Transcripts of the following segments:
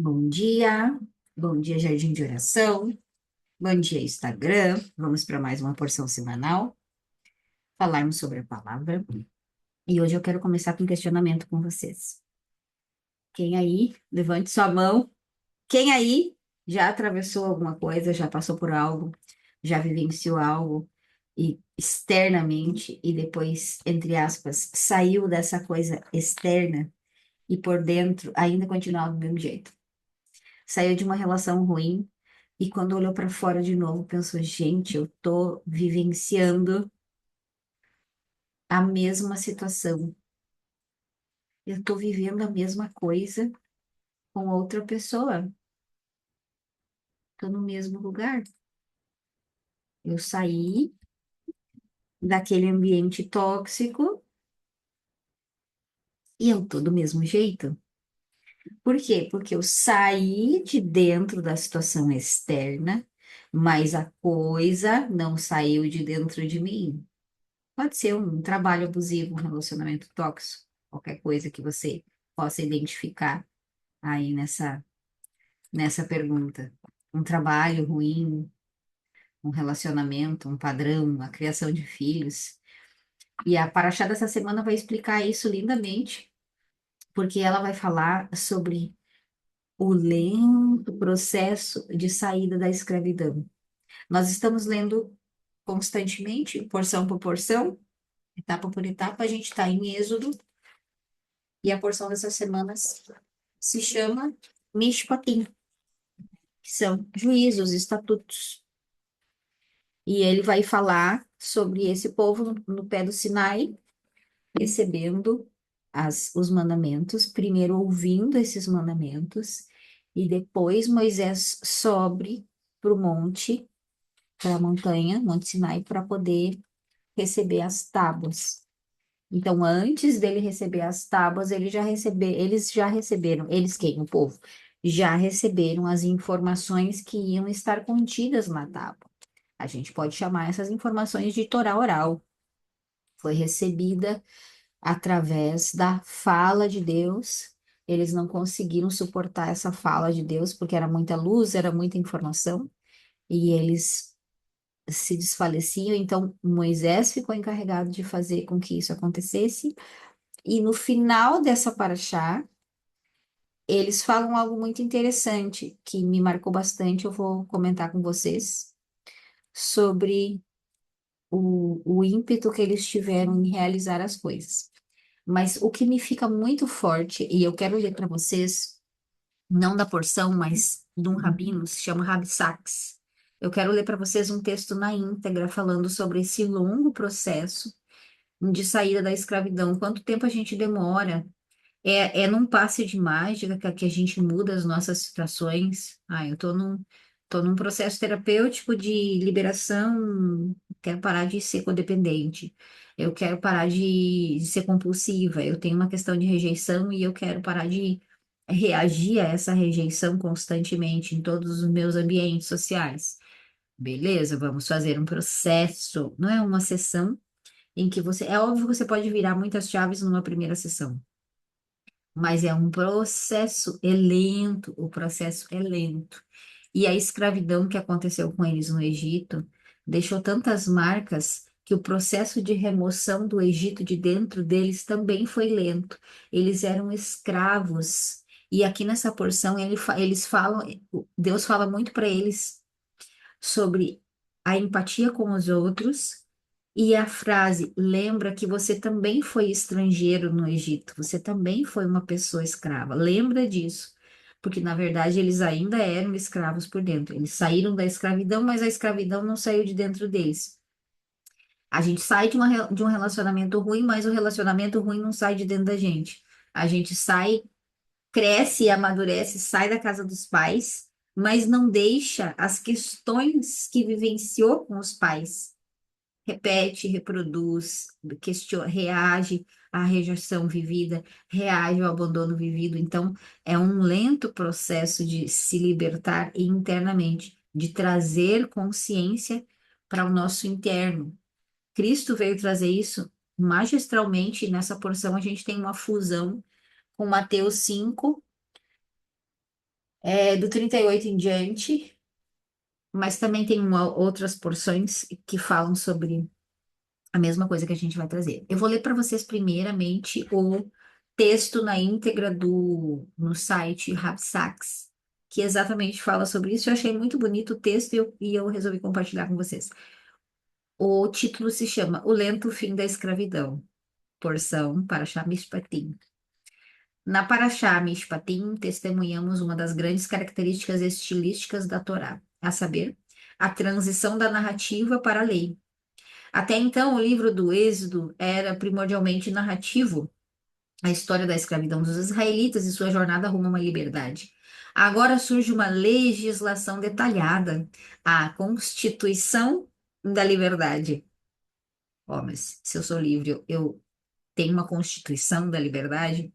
Bom dia, Jardim de Oração, bom dia, Instagram. Vamos para mais uma porção semanal, falarmos sobre a palavra. E hoje eu quero começar com um questionamento com vocês. Quem aí, levante sua mão. Quem aí já atravessou alguma coisa, já passou por algo, já vivenciou algo e externamente e depois, entre aspas, saiu dessa coisa externa e por dentro ainda continuava do mesmo jeito? Saiu de uma relação ruim e quando olhou para fora de novo, pensou, gente, eu tô vivenciando a mesma situação. Eu tô vivendo a mesma coisa com outra pessoa. Tô no mesmo lugar. Eu saí daquele ambiente tóxico e eu tô do mesmo jeito. Por quê? Porque eu saí de dentro da situação externa, mas a coisa não saiu de dentro de mim. Pode ser um trabalho abusivo, um relacionamento tóxico, qualquer coisa que você possa identificar aí nessa pergunta. Um trabalho ruim, um relacionamento, um padrão, a criação de filhos. E a Paraxá dessa semana vai explicar isso lindamente, porque ela vai falar sobre o lento processo de saída da escravidão. Nós estamos lendo constantemente, porção por porção, etapa por etapa, a gente está em Êxodo. E a porção dessas semanas se chama Mishpatim, que são juízos, estatutos. E ele vai falar sobre esse povo no pé do Sinai, recebendo os mandamentos, primeiro ouvindo esses mandamentos, e depois Moisés sobe para o monte, para a montanha, Monte Sinai, para poder receber as tábuas. Então, antes dele receber as tábuas, eles já receberam, eles quem? O povo, já receberam as informações que iam estar contidas na tábua. A gente pode chamar essas informações de Torá oral. Foi recebida através da fala de Deus. Eles não conseguiram suportar essa fala de Deus, porque era muita luz, era muita informação, e eles se desfaleciam. Então, Moisés ficou encarregado de fazer com que isso acontecesse. E no final dessa paraxá, eles falam algo muito interessante que me marcou bastante. Eu vou comentar com vocês sobre o ímpeto que eles tiveram em realizar as coisas. Mas o que me fica muito forte, e eu quero ler para vocês, não da porção, mas de um rabino, se chama Rabi Sacks. Eu quero ler para vocês um texto na íntegra falando sobre esse longo processo de saída da escravidão. Quanto tempo a gente demora. É num passe de mágica que a gente muda as nossas situações. Eu tô num processo terapêutico de liberação, quero parar de ser codependente, eu quero parar de ser compulsiva, eu tenho uma questão de rejeição e eu quero parar de reagir a essa rejeição constantemente em todos os meus ambientes sociais. Beleza, vamos fazer um processo, não é uma sessão em que você. É óbvio que você pode virar muitas chaves numa primeira sessão, mas é um processo, é lento, o processo é lento. E a escravidão que aconteceu com eles no Egito deixou tantas marcas que o processo de remoção do Egito de dentro deles também foi lento. Eles eram escravos. E aqui nessa porção eles falam, Deus fala muito para eles sobre a empatia com os outros e a frase, lembra que você também foi estrangeiro no Egito, você também foi uma pessoa escrava. Lembra disso, porque na verdade eles ainda eram escravos por dentro. Eles saíram da escravidão, mas a escravidão não saiu de dentro deles. A gente sai de um relacionamento ruim, mas o relacionamento ruim não sai de dentro da gente. A gente sai, cresce e amadurece, sai da casa dos pais, mas não deixa as questões que vivenciou com os pais, repete, reproduz, questiona, reage à rejeição vivida, reage ao abandono vivido. Então, é um lento processo de se libertar internamente, de trazer consciência para o nosso interno. Cristo veio trazer isso magistralmente, e nessa porção a gente tem uma fusão com Mateus 5, É do 38 em diante, mas também tem outras porções que falam sobre a mesma coisa que a gente vai trazer. Eu vou ler para vocês primeiramente o texto na íntegra no site Rapsax, que exatamente fala sobre isso. Eu achei muito bonito o texto e eu resolvi compartilhar com vocês. O título se chama O Lento Fim da Escravidão, porção Parashá Mishpatim. Na Parashá Mishpatim, testemunhamos uma das grandes características estilísticas da Torá, a saber, a transição da narrativa para a lei. Até então, o livro do Êxodo era primordialmente narrativo, a história da escravidão dos israelitas e sua jornada rumo a uma liberdade. Agora surge uma legislação detalhada, a Constituição da Liberdade. Ó, mas se eu sou livre, eu tenho uma Constituição da Liberdade?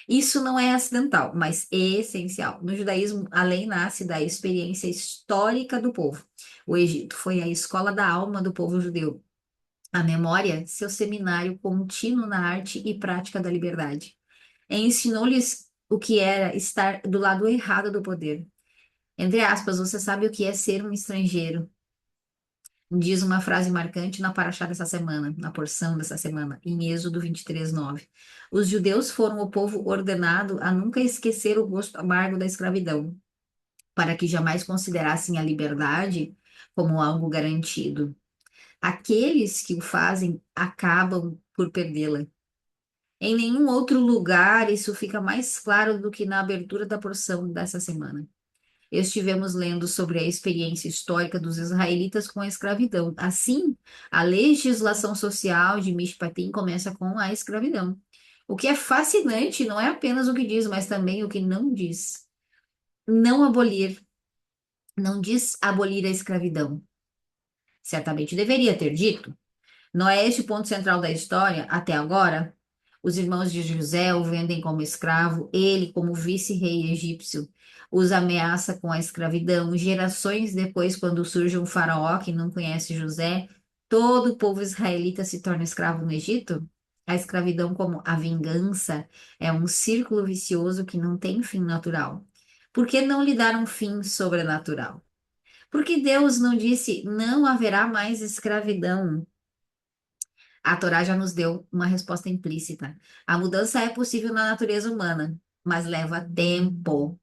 Isso não é acidental, mas é essencial. No judaísmo, a lei nasce da experiência histórica do povo. O Egito foi a escola da alma do povo judeu. A memória, seu seminário contínuo na arte e prática da liberdade. Ensinou-lhes o que era estar do lado errado do poder. Entre aspas, você sabe o que é ser um estrangeiro, diz uma frase marcante na paraxá dessa semana, na porção dessa semana, em Êxodo 23:9. Os judeus foram o povo ordenado a nunca esquecer o gosto amargo da escravidão, para que jamais considerassem a liberdade como algo garantido. Aqueles que o fazem acabam por perdê-la. Em nenhum outro lugar isso fica mais claro do que na abertura da porção dessa semana. Estivemos lendo sobre a experiência histórica dos israelitas com a escravidão. Assim, a legislação social de Mishpatim começa com a escravidão. O que é fascinante não é apenas o que diz, mas também o que não diz. Não abolir, não diz abolir a escravidão. Certamente deveria ter dito. Não é este o ponto central da história até agora? Os irmãos de José o vendem como escravo, ele, como vice-rei egípcio, os ameaça com a escravidão. Gerações depois, quando surge um faraó que não conhece José, todo o povo israelita se torna escravo no Egito? A escravidão, como a vingança, é um círculo vicioso que não tem fim natural. Por que não lhe dar um fim sobrenatural? Porque Deus não disse não haverá mais escravidão. A Torá já nos deu uma resposta implícita. A mudança é possível na natureza humana, mas leva tempo.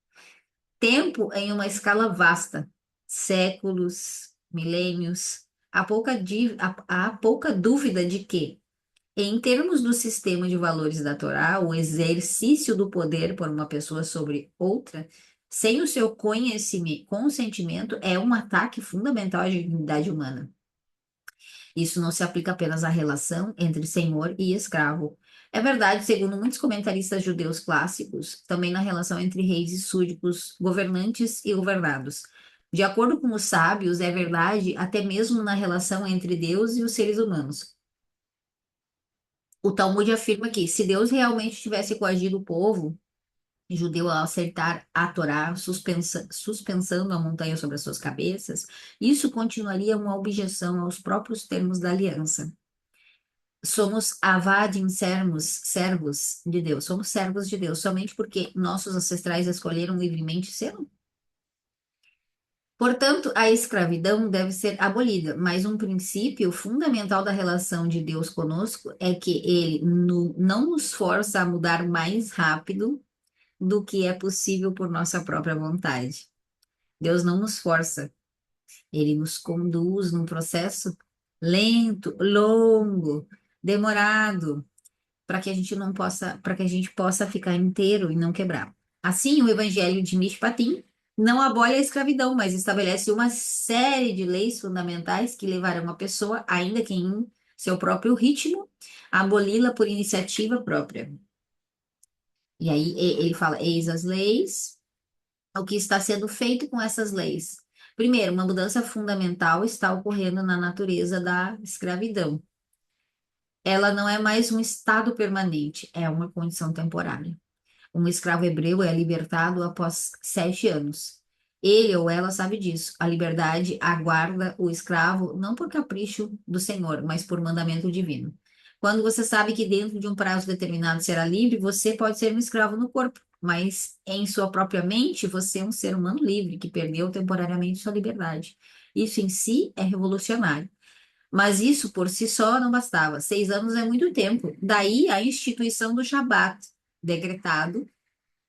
Tempo em uma escala vasta, séculos, milênios. Há pouca dúvida de que, em termos do sistema de valores da Torá, o exercício do poder por uma pessoa sobre outra, sem o seu consentimento, é um ataque fundamental à dignidade humana. Isso não se aplica apenas à relação entre senhor e escravo. É verdade, segundo muitos comentaristas judeus clássicos, também na relação entre reis e súditos, governantes e governados. De acordo com os sábios, é verdade até mesmo na relação entre Deus e os seres humanos. O Talmud afirma que, se Deus realmente tivesse coagido o povo judeu a acertar a Torá, suspensando a montanha sobre as suas cabeças, isso continuaria uma objeção aos próprios termos da aliança. Somos avadim, servos de Deus, somos servos de Deus, somente porque nossos ancestrais escolheram livremente ser. Portanto, a escravidão deve ser abolida, mas um princípio fundamental da relação de Deus conosco é que ele não nos força a mudar mais rápido do que é possível por nossa própria vontade. Deus não nos força, ele nos conduz num processo lento, longo, demorado para que a gente possa ficar inteiro e não quebrar. Assim, o Evangelho de Mishpatim não abole a escravidão, mas estabelece uma série de leis fundamentais que levarão a pessoa, ainda que em seu próprio ritmo, a aboli-la por iniciativa própria. E aí ele fala: eis as leis, o que está sendo feito com essas leis. Primeiro, uma mudança fundamental está ocorrendo na natureza da escravidão. Ela não é mais um estado permanente, é uma condição temporária. Um escravo hebreu é libertado após 7 anos. Ele ou ela sabe disso. A liberdade aguarda o escravo não por capricho do Senhor, mas por mandamento divino. Quando você sabe que dentro de um prazo determinado será livre, você pode ser um escravo no corpo, mas em sua própria mente, você é um ser humano livre que perdeu temporariamente sua liberdade. Isso em si é revolucionário. Mas isso por si só não bastava. 6 anos é muito tempo. Daí a instituição do Shabat, decretado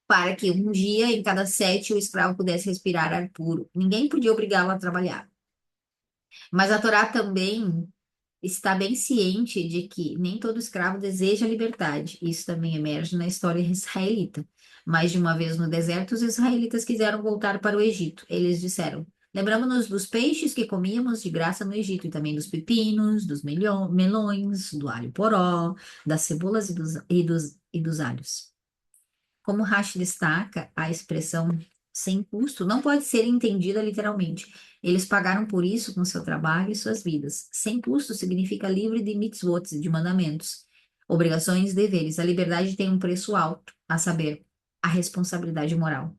para que um dia em cada 7 o escravo pudesse respirar ar puro. Ninguém podia obrigá-lo a trabalhar. Mas a Torá também está bem ciente de que nem todo escravo deseja liberdade. Isso também emerge na história israelita. Mais de uma vez no deserto, os israelitas quiseram voltar para o Egito. Eles disseram: lembramos-nos dos peixes que comíamos de graça no Egito, e também dos pepinos, dos melões, do alho poró, das cebolas e dos alhos. Como Rashi destaca, a expressão sem custo não pode ser entendida literalmente. Eles pagaram por isso com seu trabalho e suas vidas. Sem custo significa livre de mitzvot, de mandamentos, obrigações e deveres. A liberdade tem um preço alto, a saber, a responsabilidade moral.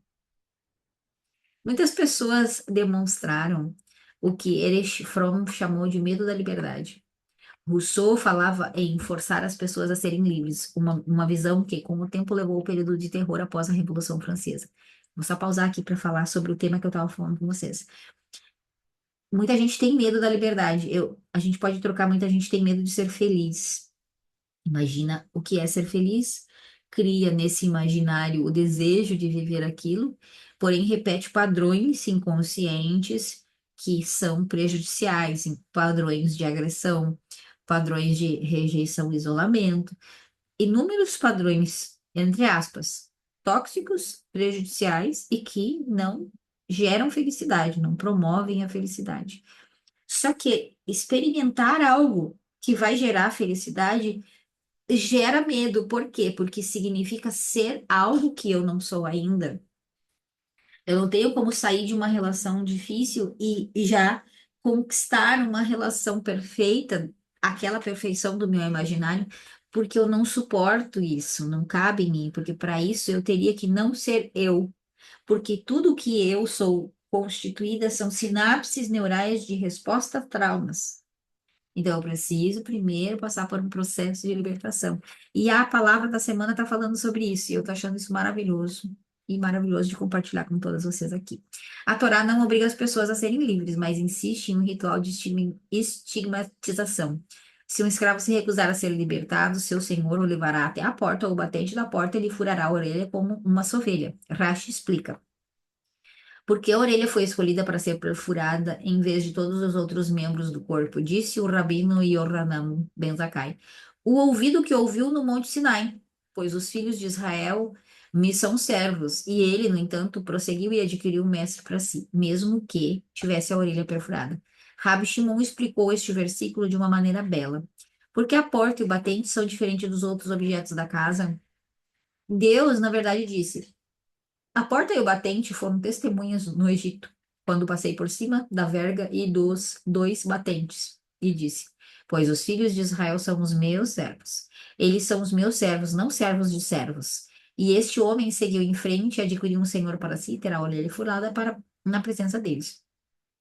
Muitas pessoas demonstraram o que Erich Fromm chamou de medo da liberdade. Rousseau falava em forçar as pessoas a serem livres, uma visão que, com o tempo, levou ao período de terror após a Revolução Francesa. Vou só pausar aqui para falar sobre o tema que eu estava falando com vocês. Muita gente tem medo da liberdade. A gente pode trocar, muita gente tem medo de ser feliz. Imagina o que é ser feliz, cria nesse imaginário o desejo de viver aquilo, porém repete padrões inconscientes que são prejudiciais, padrões de agressão, padrões de rejeição e isolamento, inúmeros padrões, entre aspas, tóxicos, prejudiciais e que não geram felicidade, não promovem a felicidade. Só que experimentar algo que vai gerar felicidade gera medo. Por quê? Porque significa ser algo que eu não sou ainda. Eu não tenho como sair de uma relação difícil e já conquistar uma relação perfeita, aquela perfeição do meu imaginário, porque eu não suporto isso, não cabe em mim, porque para isso eu teria que não ser eu, porque tudo que eu sou constituída são sinapses neurais de resposta a traumas. Então, eu preciso primeiro passar por um processo de libertação. E a palavra da semana está falando sobre isso, e eu estou achando isso maravilhoso, e maravilhoso de compartilhar com todas vocês aqui. A Torá não obriga as pessoas a serem livres, mas insiste em um ritual de estigmatização. Se um escravo se recusar a ser libertado, seu senhor o levará até a porta, ou o batente da porta lhe furará a orelha como uma sovelha. Rashi explica. Porque a orelha foi escolhida para ser perfurada em vez de todos os outros membros do corpo, disse o rabino Yohanan Ben Zakkai. O ouvido que ouviu no Monte Sinai, pois os filhos de Israel me são servos. E ele, no entanto, prosseguiu e adquiriu um mestre para si, mesmo que tivesse a orelha perfurada. Rabi Shimon explicou este versículo de uma maneira bela. Porque a porta e o batente são diferentes dos outros objetos da casa. Deus, na verdade, disse: a porta e o batente foram testemunhas no Egito, quando passei por cima da verga e dos 2 batentes. E disse: pois os filhos de Israel são os meus servos. Eles são os meus servos, não servos de servos. E este homem seguiu em frente e adquiriu um senhor para si, terá a orelha furada para, na presença deles.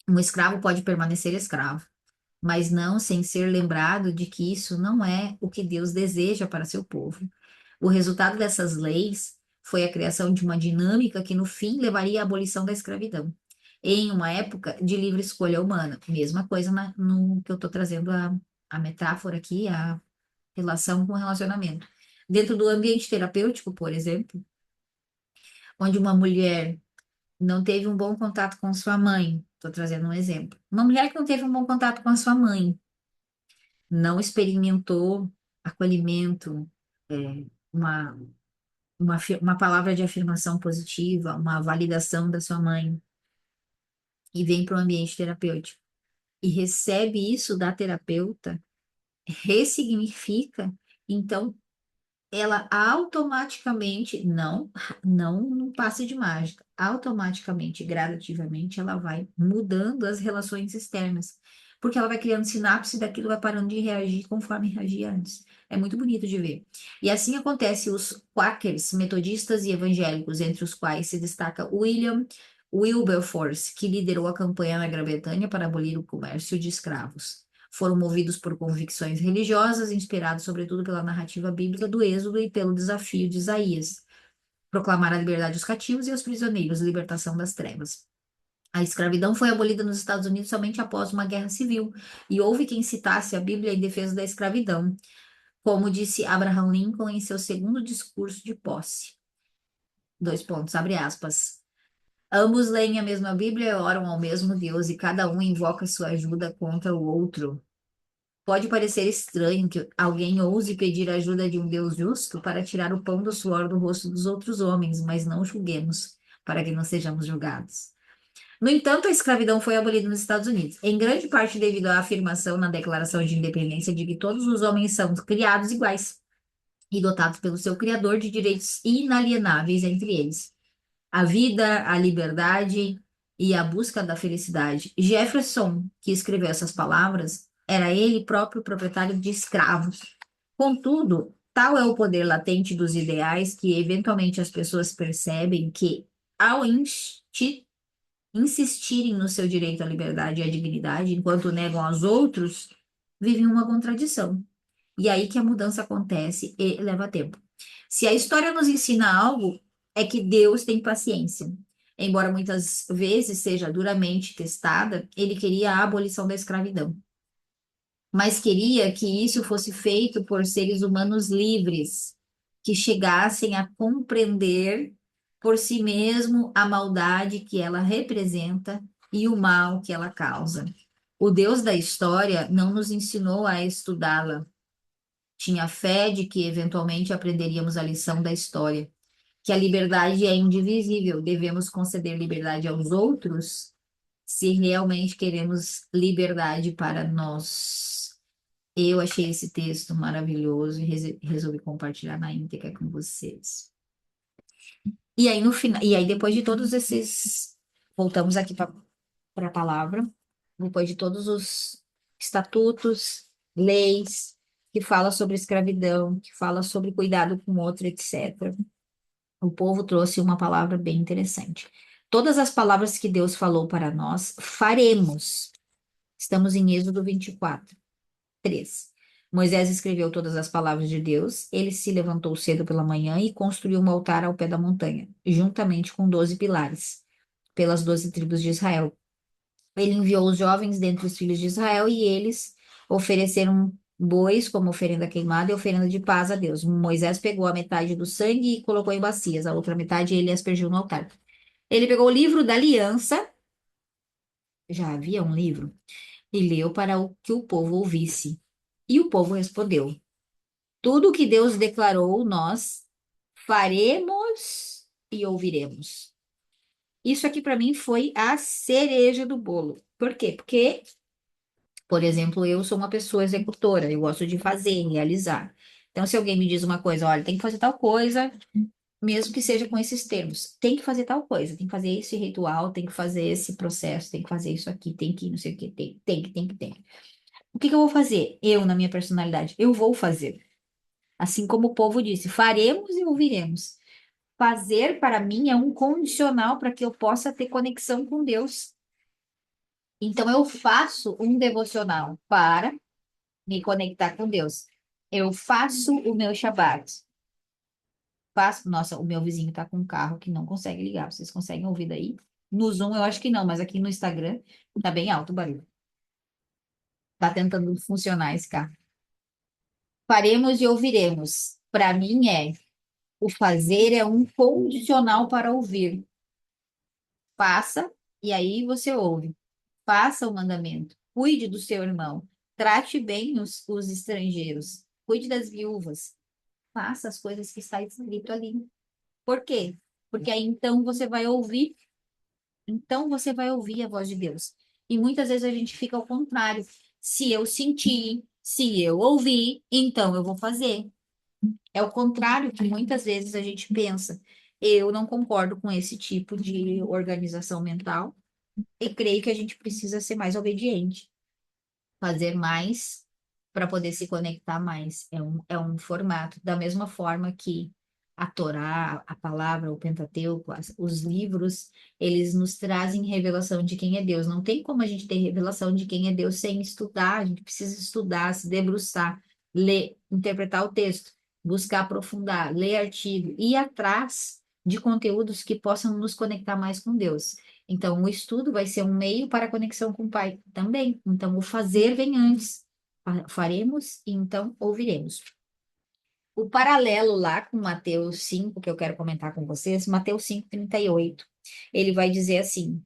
Um escravo pode permanecer escravo, mas não sem ser lembrado de que isso não é o que Deus deseja para seu povo. O resultado dessas leis foi a criação de uma dinâmica que, no fim, levaria à abolição da escravidão, em uma época de livre escolha humana. Mesma coisa no que eu estou trazendo a metáfora aqui, a relação com o relacionamento. Dentro do ambiente terapêutico, por exemplo, onde uma mulher não teve um bom contato com sua mãe, estou trazendo um exemplo. Uma mulher que não teve um bom contato com a sua mãe, não experimentou acolhimento, uma uma palavra de afirmação positiva, uma validação da sua mãe, e vem para o ambiente terapêutico e recebe isso da terapeuta, ressignifica, então ela automaticamente, não no passe de mágica, automaticamente, gradativamente, ela vai mudando as relações externas, porque ela vai criando sinapse daquilo vai parando de reagir conforme reagia antes. É muito bonito de ver. E assim acontece os quakers, metodistas e evangélicos, entre os quais se destaca William Wilberforce, que liderou a campanha na Grã-Bretanha para abolir o comércio de escravos. foram movidos por convicções religiosas, inspirados sobretudo pela narrativa bíblica do Êxodo e pelo desafio de Isaías, proclamar a liberdade aos cativos e aos prisioneiros, libertação das trevas. A escravidão foi abolida nos Estados Unidos somente após uma guerra civil, e houve quem citasse a Bíblia em defesa da escravidão, como disse Abraham Lincoln em seu segundo discurso de posse. Dois pontos, abre aspas. Ambos leem a mesma Bíblia e oram ao mesmo Deus, e cada um invoca sua ajuda contra o outro. Pode parecer estranho que alguém ouse pedir ajuda de um Deus justo para tirar o pão do suor do rosto dos outros homens, mas não julguemos, para que não sejamos julgados. No entanto, a escravidão foi abolida nos Estados Unidos, em grande parte devido à afirmação na Declaração de Independência de que todos os homens são criados iguais e dotados pelo seu Criador de direitos inalienáveis entre eles a vida, a liberdade e a busca da felicidade. Jefferson, que escreveu essas palavras, era ele próprio proprietário de escravos. Contudo, tal é o poder latente dos ideais que eventualmente as pessoas percebem que, ao insistirem no seu direito à liberdade e à dignidade, enquanto negam aos outros, vivem uma contradição. E aí que a mudança acontece e leva tempo. Se a história nos ensina algo, é que Deus tem paciência. Embora muitas vezes seja duramente testada, ele queria a abolição da escravidão. Mas queria que isso fosse feito por seres humanos livres, que chegassem a compreender por si mesmo a maldade que ela representa e o mal que ela causa. O Deus da história não nos ensinou a estudá-la. Tinha fé de que eventualmente aprenderíamos a lição da história, que a liberdade é indivisível, devemos conceder liberdade aos outros se realmente queremos liberdade para nós. Eu achei esse texto maravilhoso e resolvi compartilhar na íntegra com vocês. E aí no final, e aí depois de todos esses, voltamos aqui para a palavra, depois de todos os estatutos, leis que fala sobre escravidão, que fala sobre cuidado com o outro, etc. O povo trouxe uma palavra bem interessante. Todas as palavras que Deus falou para nós, faremos. Estamos em Êxodo 24, 3. Moisés escreveu todas as palavras de Deus. Ele se levantou cedo pela manhã e construiu um altar ao pé da montanha, juntamente com 12 pilares, pelas 12 tribos de Israel. Ele enviou os jovens dentre os filhos de Israel e eles ofereceram bois como oferenda queimada e oferenda de paz a Deus. Moisés pegou a metade do sangue e colocou em bacias, a outra metade ele aspergiu no altar. Ele pegou o livro da aliança, já havia um livro, e leu para que o povo ouvisse. E o povo respondeu: Tudo o que Deus declarou, nós faremos e ouviremos. Isso aqui para mim foi a cereja do bolo. Por quê? Porque por exemplo, eu sou uma pessoa executora, eu gosto de fazer, realizar. Então, se alguém me diz uma coisa, olha, tem que fazer tal coisa, mesmo que seja com esses termos, tem que fazer tal coisa, tem que fazer esse ritual, tem que fazer esse processo, tem que fazer isso aqui, tem que não sei o que, tem. O que que eu vou fazer? Eu, na minha personalidade, eu vou fazer. Assim como o povo disse, faremos e ouviremos. Fazer, para mim, é um condicional para que eu possa ter conexão com Deus. Então, eu faço um devocional para me conectar com Deus. Eu faço o meu Shabat. Faço. Nossa, o meu vizinho tá com um carro que não consegue ligar. Vocês conseguem ouvir daí? No Zoom eu acho que não, mas aqui no Instagram tá bem alto o barulho. Tá tentando funcionar esse carro. Faremos e ouviremos. Para mim o fazer é um condicional para ouvir. Faça e aí você ouve. Faça o mandamento. Cuide do seu irmão. Trate bem os estrangeiros. Cuide das viúvas. Faça as coisas que está escrito ali. Por quê? Porque aí então você vai ouvir a voz de Deus. E muitas vezes a gente fica ao contrário. Se eu sentir, se eu ouvir, então eu vou fazer. É o contrário que muitas vezes a gente pensa. Eu não concordo com esse tipo de organização mental e creio que a gente precisa ser mais obediente, fazer mais para poder se conectar mais. É um formato. Da mesma forma que A Torá, a palavra, o Pentateuco, os livros, eles nos trazem revelação de quem é Deus. Não tem como a gente ter revelação de quem é Deus sem estudar. A gente precisa estudar, se debruçar, ler, interpretar o texto, buscar aprofundar, ler artigo, ir atrás de conteúdos que possam nos conectar mais com Deus. Então, o estudo vai ser um meio para a conexão com o Pai também. Então, o fazer vem antes. Faremos e então ouviremos. O paralelo lá com Mateus 5 que eu quero comentar com vocês, Mateus 5:38, ele vai dizer assim,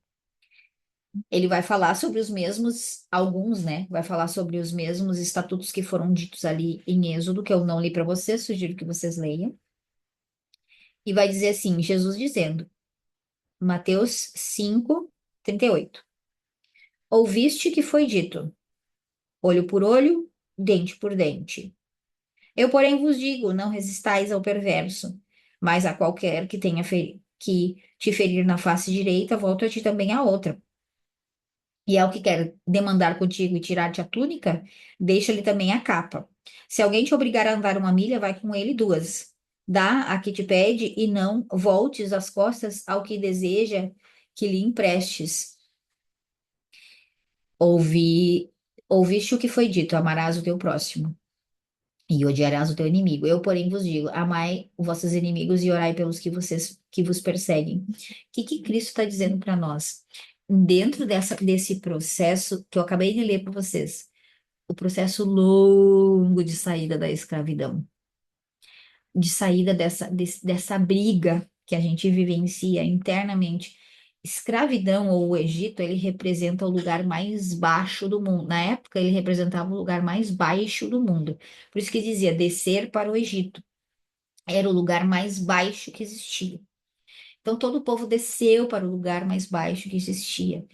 ele vai falar sobre os mesmos, alguns, né? Vai falar sobre os mesmos estatutos que foram ditos ali em Êxodo, que eu não li para vocês, sugiro que vocês leiam. E vai dizer assim, Jesus dizendo, Mateus 5:38, ouviste que foi dito, olho por olho, dente por dente. Eu, porém, vos digo, não resistais ao perverso, mas a qualquer que tenha que te ferir na face direita, volta a ti também a outra. E ao que quer demandar contigo e tirar-te a túnica, deixa-lhe também a capa. Se alguém te obrigar a andar uma milha, vai com ele duas. Dá a que te pede e não voltes as costas ao que deseja que lhe emprestes. Ouvi, ouviste o que foi dito, amarás o teu próximo e odiarás o teu inimigo. Eu, porém, vos digo: amai os vossos inimigos e orai pelos que vos perseguem. O que Cristo está dizendo para nós? Dentro desse processo que eu acabei de ler para vocês, o processo longo de saída da escravidão, de saída dessa briga que a gente vivencia internamente. Escravidão ou o Egito, ele representa o lugar mais baixo do mundo. Na época, ele representava o lugar mais baixo do mundo. Por isso que dizia descer para o Egito. Era o lugar mais baixo que existia. Então, todo o povo desceu para o lugar mais baixo que existia.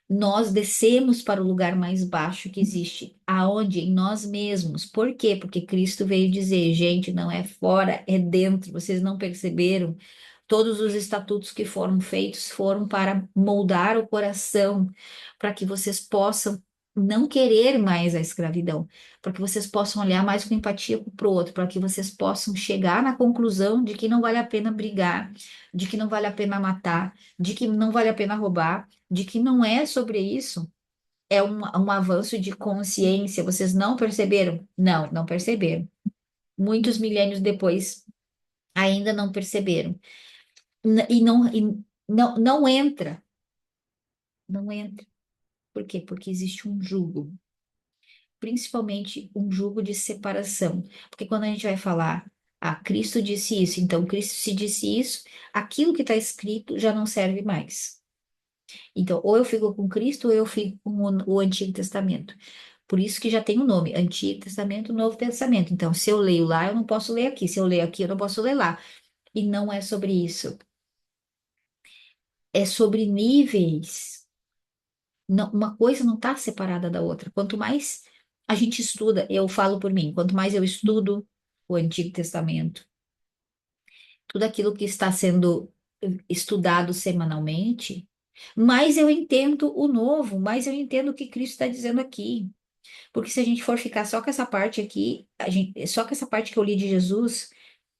Nós descemos para o lugar mais baixo que existe. Aonde? Em nós mesmos. Por quê? Porque Cristo veio dizer, gente, não é fora, é dentro. Vocês não perceberam? Todos os estatutos que foram feitos foram para moldar o coração, para que vocês possam não querer mais a escravidão, para que vocês possam olhar mais com empatia para o outro, para que vocês possam chegar na conclusão de que não vale a pena brigar, de que não vale a pena matar, de que não vale a pena roubar, de que não é sobre isso. É um avanço de consciência. Vocês não perceberam? Não, não perceberam. Muitos milênios depois, ainda não perceberam. E não entra, não entra. Por quê? Porque existe um jugo, principalmente um jugo de separação. Porque quando a gente vai falar, ah, Cristo disse isso, então Cristo se disse isso, aquilo que está escrito já não serve mais. Então, ou eu fico com Cristo ou eu fico com o Antigo Testamento. Por isso que já tem o nome, Antigo Testamento, Novo Testamento. Então, se eu leio lá, eu não posso ler aqui. Se eu leio aqui, eu não posso ler lá. E não é sobre isso. É sobre níveis. Uma coisa não está separada da outra. Quanto mais a gente estuda, eu falo por mim, quanto mais eu estudo o Antigo Testamento, tudo aquilo que está sendo estudado semanalmente, mais eu entendo o novo, mais eu entendo o que Cristo está dizendo aqui. Porque se a gente for ficar só com essa parte aqui, só com essa parte que eu li de Jesus,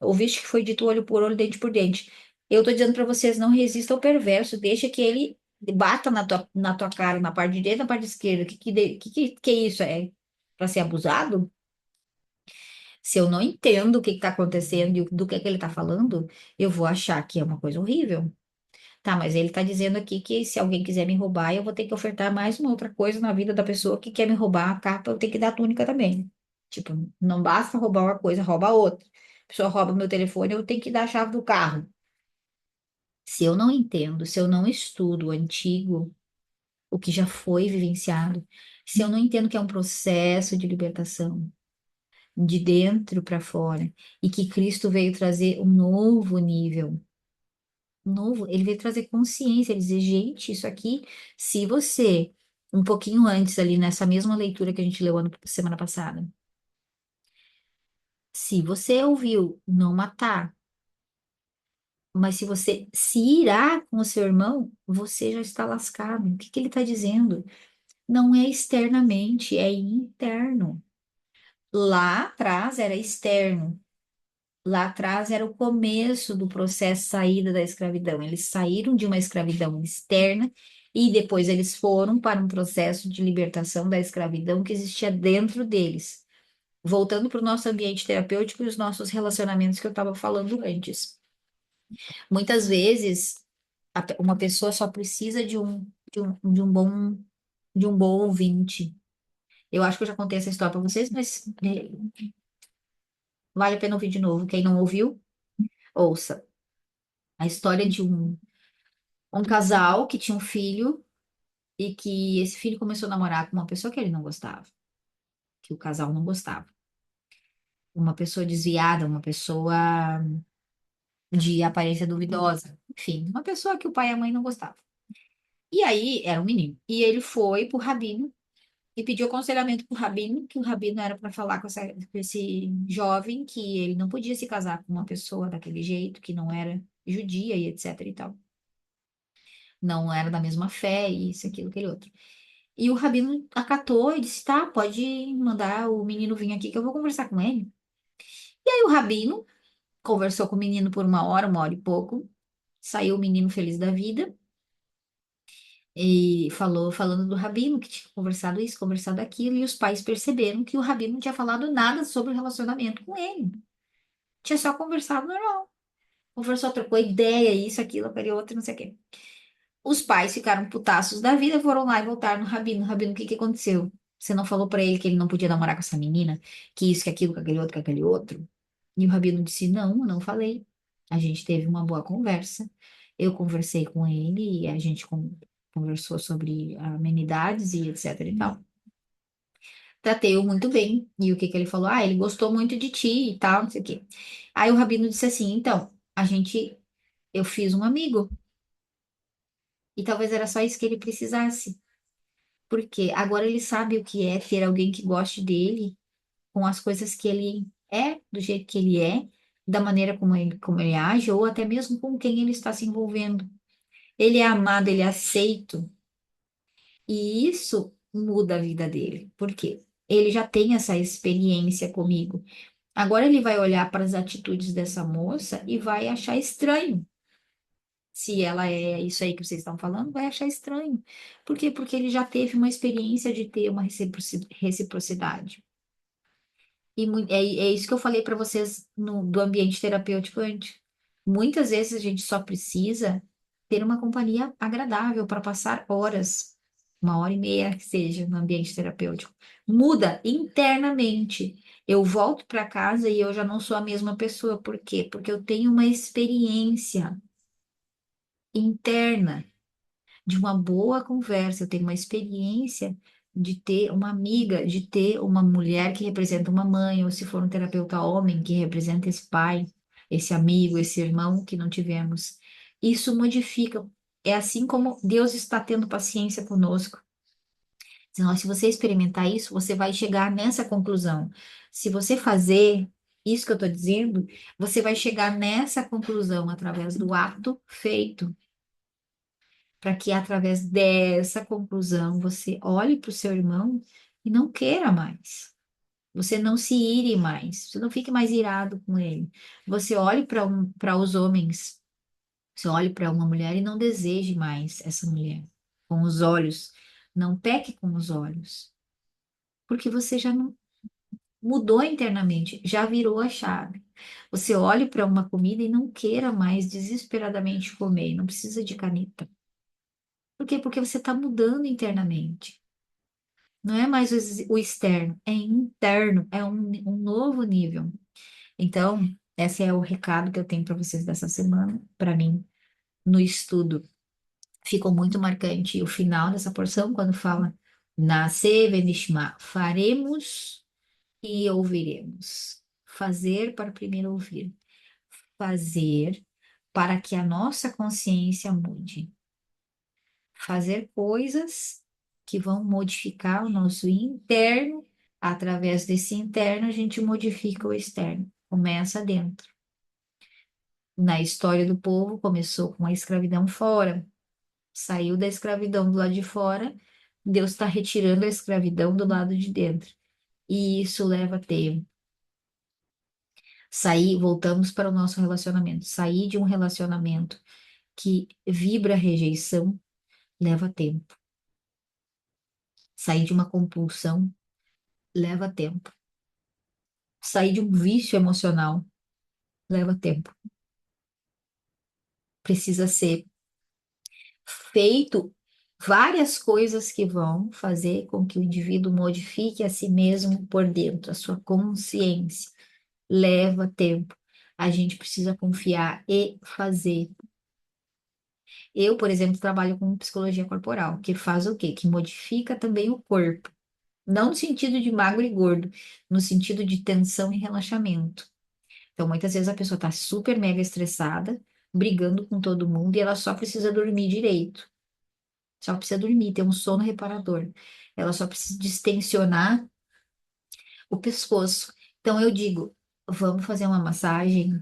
ouviste que foi dito olho por olho, dente por dente. Eu tô dizendo para vocês, não resista ao perverso, deixa que ele bata na tua cara, na parte direita, na parte esquerda. Que é isso? É para ser abusado? Se eu não entendo o que está acontecendo e do que ele está falando, eu vou achar que é uma coisa horrível. Tá, mas ele está dizendo aqui que se alguém quiser me roubar, eu vou ter que ofertar mais uma outra coisa na vida da pessoa que quer me roubar a capa, eu tenho que dar a túnica também. Tipo, não basta roubar uma coisa, rouba a outra. A pessoa rouba meu telefone, eu tenho que dar a chave do carro. Se eu não entendo, se eu não estudo o antigo, o que já foi vivenciado, se eu não entendo que é um processo de libertação, de dentro para fora, e que Cristo veio trazer um novo nível novo, ele veio trazer consciência, ele dizer, gente, isso aqui, se você, um pouquinho antes ali, nessa mesma leitura que a gente leu semana passada, se você ouviu não matar, mas se você se irá com o seu irmão, você já está lascado. O que ele está dizendo? Não é externamente, é interno. Lá atrás era externo. Lá atrás era o começo do processo de saída da escravidão. Eles saíram de uma escravidão externa e depois eles foram para um processo de libertação da escravidão que existia dentro deles. Voltando para o nosso ambiente terapêutico e os nossos relacionamentos que eu estava falando antes. Muitas vezes, uma pessoa só precisa de um bom ouvinte. Eu acho que eu já contei essa história para vocês, mas vale a pena ouvir de novo. Quem não ouviu, ouça. A história de um casal que tinha um filho e que esse filho começou a namorar com uma pessoa que ele não gostava, que o casal não gostava. Uma pessoa desviada, uma pessoa de aparência duvidosa. Enfim, uma pessoa que o pai e a mãe não gostavam. E aí, era um menino. E ele foi pro rabino e pediu aconselhamento pro rabino, que o rabino era para falar com esse jovem que ele não podia se casar com uma pessoa daquele jeito, que não era judia e etc e tal. Não era da mesma fé, isso, aquilo, aquele outro. E o rabino acatou e disse: tá, pode mandar o menino vir aqui que eu vou conversar com ele. E aí o rabino conversou com o menino por uma hora e pouco. Saiu o menino feliz da vida e falando do rabino que tinha conversado isso, conversado aquilo, e os pais perceberam que o rabino não tinha falado nada sobre o relacionamento com ele. Tinha só conversado normal. Conversou, trocou ideia, isso, aquilo, aquele outro, não sei o quê. Os pais ficaram putaços da vida, foram lá e voltaram no rabino. Rabino, o que que aconteceu? Você não falou pra ele que ele não podia namorar com essa menina? Que isso, que aquilo, que aquele outro, que aquele outro? E o rabino disse: não, eu não falei. A gente teve uma boa conversa. Eu conversei com ele e a gente conversou sobre amenidades e etc e tal. Tratei-o muito bem. E o que que ele falou? Ah, ele gostou muito de ti e tal, não sei o quê. Aí o rabino disse assim: então, eu fiz um amigo. E talvez era só isso que ele precisasse. Porque agora ele sabe o que é ter alguém que goste dele, com as coisas que ele é, do jeito que ele é, da maneira como ele age, ou até mesmo com quem ele está se envolvendo. Ele é amado, ele é aceito, e isso muda a vida dele. Por quê? Ele já tem essa experiência comigo. Agora ele vai olhar para as atitudes dessa moça e vai achar estranho. Se ela é isso aí que vocês estão falando, vai achar estranho. Por quê? Porque ele já teve uma experiência de ter uma reciprocidade. É isso que eu falei para vocês do ambiente terapêutico antes. Muitas vezes a gente só precisa ter uma companhia agradável para passar horas, uma hora e meia que seja, no ambiente terapêutico. Muda internamente. Eu volto para casa e eu já não sou a mesma pessoa. Por quê? Porque eu tenho uma experiência interna de uma boa conversa, eu tenho uma experiência de ter uma amiga, de ter uma mulher que representa uma mãe, ou se for um terapeuta homem, que representa esse pai, esse amigo, esse irmão que não tivemos. Isso modifica. É assim como Deus está tendo paciência conosco. Senão, se você experimentar isso, você vai chegar nessa conclusão. Se você fazer isso que eu estou dizendo, você vai chegar nessa conclusão através do ato feito para que através dessa conclusão você olhe para o seu irmão e não queira mais. Você não se ire mais, você não fique mais irado com ele. Você olhe para os homens, você olhe para uma mulher e não deseje mais essa mulher com os olhos. Não peque com os olhos, porque você já não mudou internamente, já virou a chave. Você olhe para uma comida e não queira mais desesperadamente comer, não precisa de caneta. Por quê? Porque você está mudando internamente. Não é mais o externo, é interno, é um novo nível. Então, esse é o recado que eu tenho para vocês dessa semana. Para mim, no estudo, ficou muito marcante o final dessa porção, quando fala Nasce venishma, faremos e ouviremos. Fazer para primeiro ouvir. Fazer para que a nossa consciência mude. Fazer coisas que vão modificar o nosso interno. Através desse interno, a gente modifica o externo. Começa dentro. Na história do povo, começou com a escravidão fora. Saiu da escravidão do lado de fora, Deus está retirando a escravidão do lado de dentro. E isso leva tempo. Sair, voltamos para o nosso relacionamento. Sair de um relacionamento que vibra rejeição leva tempo. Sair de uma compulsão leva tempo. Sair de um vício emocional leva tempo. Precisa ser feito várias coisas que vão fazer com que o indivíduo modifique a si mesmo por dentro, a sua consciência. Leva tempo. A gente precisa confiar e fazer. Eu, por exemplo, trabalho com psicologia corporal, que faz o quê? Que modifica também o corpo. Não no sentido de magro e gordo, no sentido de tensão e relaxamento. Então, muitas vezes a pessoa está super mega estressada, brigando com todo mundo e ela só precisa dormir direito. Só precisa dormir, ter um sono reparador. Ela só precisa distensionar o pescoço. Então, eu digo, vamos fazer uma massagem.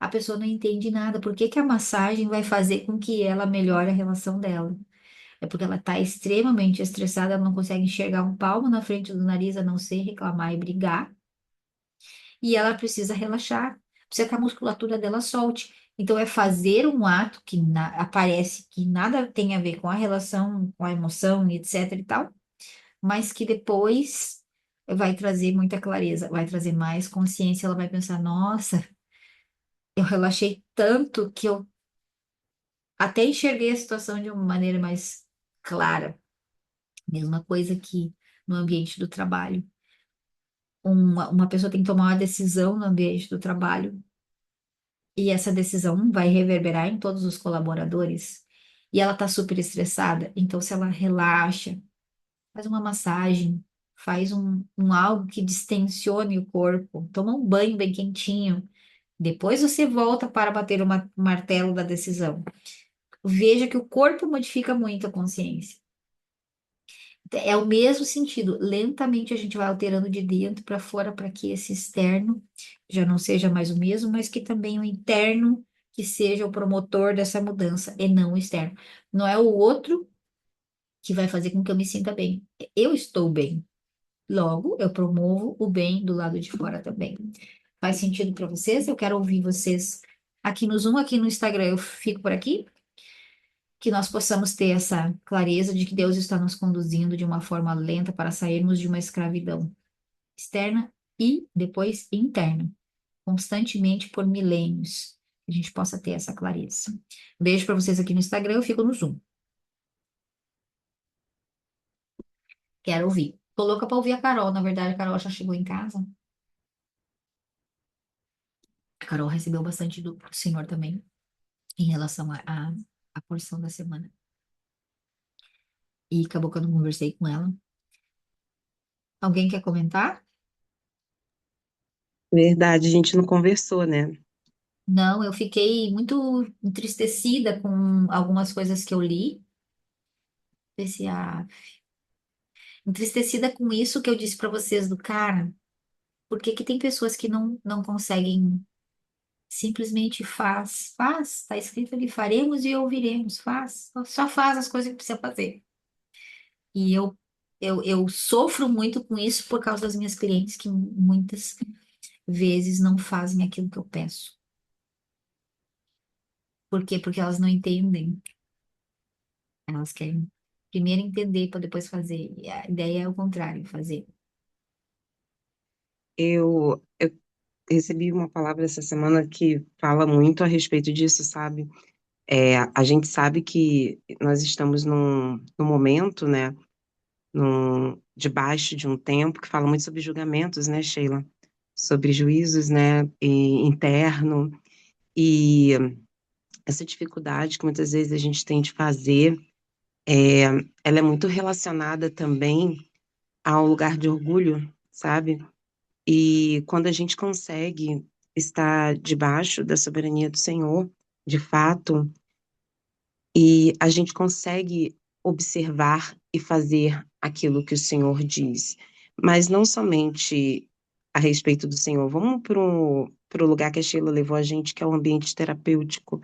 A pessoa não entende nada. Por que que a massagem vai fazer com que ela melhore a relação dela? É porque ela está extremamente estressada, ela não consegue enxergar um palmo na frente do nariz, a não ser reclamar e brigar. E ela precisa relaxar, precisa que a musculatura dela solte. Então, é fazer um ato que aparece que nada tem a ver com a relação, com a emoção, etc e tal, mas que depois vai trazer muita clareza, vai trazer mais consciência. Ela vai pensar: nossa, eu relaxei tanto que eu até enxerguei a situação de uma maneira mais clara. Mesma coisa que no ambiente do trabalho. Uma pessoa tem que tomar uma decisão no ambiente do trabalho e essa decisão vai reverberar em todos os colaboradores. E ela está super estressada, então se ela relaxa, faz uma massagem, faz um algo que distensione o corpo, toma um banho bem quentinho, depois você volta para bater o martelo da decisão. Veja que o corpo modifica muito a consciência. É o mesmo sentido. Lentamente a gente vai alterando de dentro para fora para que esse externo já não seja mais o mesmo, mas que também o interno que seja o promotor dessa mudança e não o externo. Não é o outro que vai fazer com que eu me sinta bem. Eu estou bem. Logo, eu promovo o bem do lado de fora também. Faz sentido para vocês? Eu quero ouvir vocês aqui no Zoom, aqui no Instagram. Eu fico por aqui. Que nós possamos ter essa clareza de que Deus está nos conduzindo de uma forma lenta para sairmos de uma escravidão externa e depois interna, constantemente por milênios. Que a gente possa ter essa clareza. Beijo para vocês aqui no Instagram, eu fico no Zoom. Quero ouvir. Tô louca para ouvir a Carol. Na verdade, a Carol já chegou em casa. A Carol recebeu bastante do Senhor também em relação à porção da semana. E acabou que eu não conversei com ela. Alguém quer comentar? Verdade, a gente não conversou, né? Não, eu fiquei muito entristecida com algumas coisas que eu li. Esse, entristecida com isso que eu disse para vocês do cara. Por que que tem pessoas que não conseguem simplesmente faz, tá escrito ali, faremos e ouviremos, faz, só faz as coisas que precisa fazer. E eu sofro muito com isso por causa das minhas clientes que muitas vezes não fazem aquilo que eu peço. Por quê? Porque elas não entendem. Elas querem primeiro entender para depois fazer. E a ideia é o contrário, fazer. Eu recebi uma palavra essa semana que fala muito a respeito disso, sabe? A gente sabe que nós estamos num momento, né? Debaixo de um tempo que fala muito sobre julgamentos, né, Sheila? Sobre juízos, né? Interno. E essa dificuldade que muitas vezes a gente tem de fazer, é, ela é muito relacionada também ao lugar de orgulho, sabe? E quando a gente consegue estar debaixo da soberania do Senhor, de fato, e a gente consegue observar e fazer aquilo que o Senhor diz, mas não somente a respeito do Senhor. Vamos para o lugar que a Sheila levou a gente, que é o ambiente terapêutico.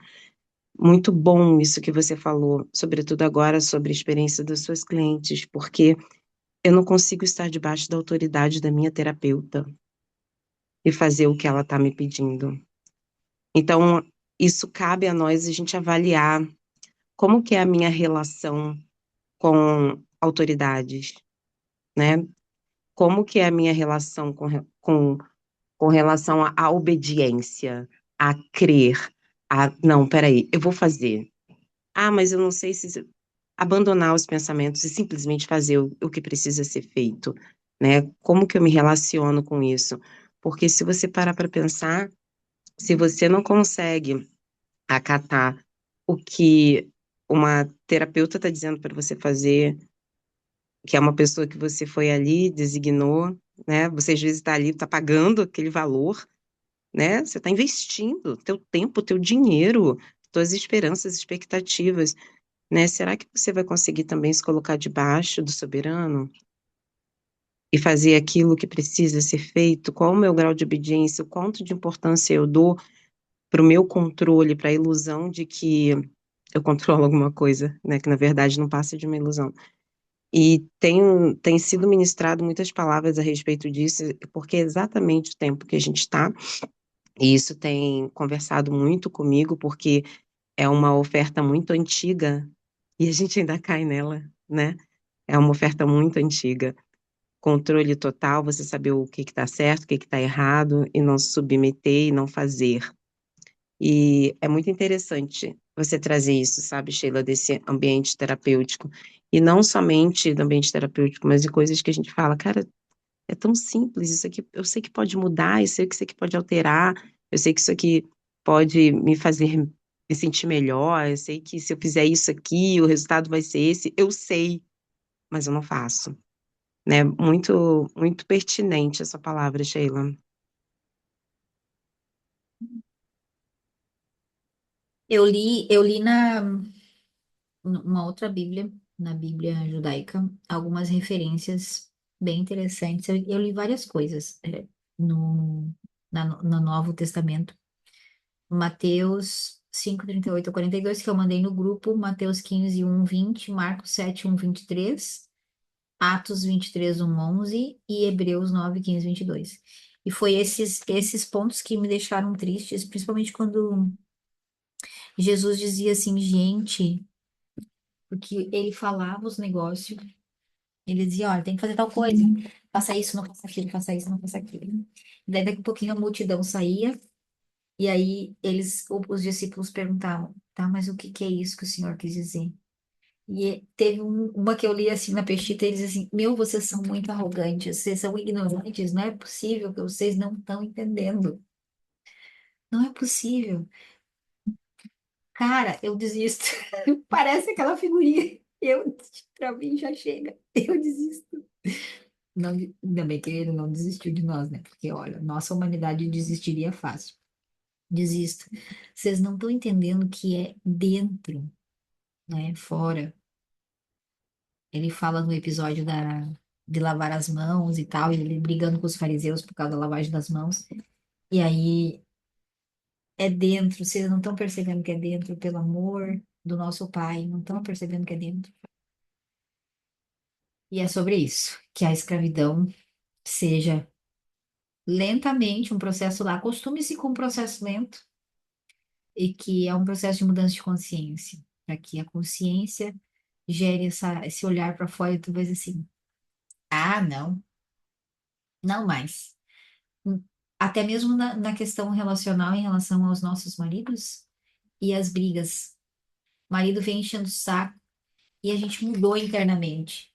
Muito bom isso que você falou, sobretudo agora sobre a experiência das suas clientes, porque eu não consigo estar debaixo da autoridade da minha terapeuta. e fazer o que ela está me pedindo. Então, isso cabe a nós a gente avaliar como que é a minha relação com autoridades, né? Como que é a minha relação com relação à obediência, a crer, a não, peraí, eu vou fazer. Ah, mas eu não sei se abandonar os pensamentos e simplesmente fazer o que precisa ser feito, né? Como que eu me relaciono com isso? Porque se você parar para pensar, se você não consegue acatar o que uma terapeuta está dizendo para você fazer, que é uma pessoa que você foi ali, designou, né? Você às vezes está ali, está pagando aquele valor, né? Você está investindo teu tempo, teu dinheiro, tuas esperanças, expectativas, né? Será que você vai conseguir também se colocar debaixo do soberano e fazer aquilo que precisa ser feito? Qual o meu grau de obediência? O quanto de importância eu dou para o meu controle, para a ilusão de que eu controlo alguma coisa, né? Que na verdade não passa de uma ilusão. E tem sido ministrado muitas palavras a respeito disso, porque é exatamente o tempo que a gente está, e isso tem conversado muito comigo, porque é uma oferta muito antiga, e a gente ainda cai nela, né? É uma oferta muito antiga. Controle total, você saber o que está certo, o que está errado, e não se submeter e não fazer. E é muito interessante você trazer isso, sabe, Sheila, desse ambiente terapêutico. E não somente do ambiente terapêutico, mas de coisas que a gente fala, cara, é tão simples, isso aqui eu sei que pode mudar, eu sei que isso aqui pode alterar, eu sei que isso aqui pode me fazer me sentir melhor, eu sei que se eu fizer isso aqui, o resultado vai ser esse, eu sei, mas eu não faço, né? Muito pertinente essa palavra, Sheila. Eu li numa outra Bíblia, na Bíblia judaica, algumas referências bem interessantes. Eu li várias coisas no, no Novo Testamento. Mateus 5:38 a 42 que eu mandei no grupo, Mateus 15:1-20, Marcos 7:1-23, Atos 23:1-11 e Hebreus 9:15-22. E foi esses pontos que me deixaram tristes, principalmente quando Jesus dizia assim, gente, porque ele falava os negócios, ele dizia, olha, tem que fazer tal coisa, faça isso, não faça aquilo, faça isso, não faça aquilo. Daí daqui a pouquinho a multidão saía, e aí os discípulos perguntavam, tá, mas o que que é isso que o Senhor quis dizer? E teve uma que eu li assim na pestita, e diz assim, meu, vocês são muito arrogantes, vocês são ignorantes, não é possível que vocês não estão entendendo. Não é possível. Cara, eu desisto. Parece aquela figurinha. Pra mim já chega. Eu desisto. Não, ainda bem que ele não desistiu de nós, né? Porque, olha, nossa humanidade desistiria fácil. Desisto. Vocês não estão entendendo que é dentro, né? Fora. Ele fala no episódio de lavar as mãos e tal, e ele brigando com os fariseus por causa da lavagem das mãos. E aí é dentro, vocês não estão percebendo que é dentro, pelo amor do nosso Pai, não estão percebendo que é dentro. E é sobre isso, que a escravidão seja lentamente um processo lá, acostume-se com um processo lento, e que é um processo de mudança de consciência, para que a consciência gere esse olhar para fora e tu vês assim, ah, não, não mais. Até mesmo na questão relacional em relação aos nossos maridos e as brigas. O marido vem enchendo o saco e a gente mudou internamente.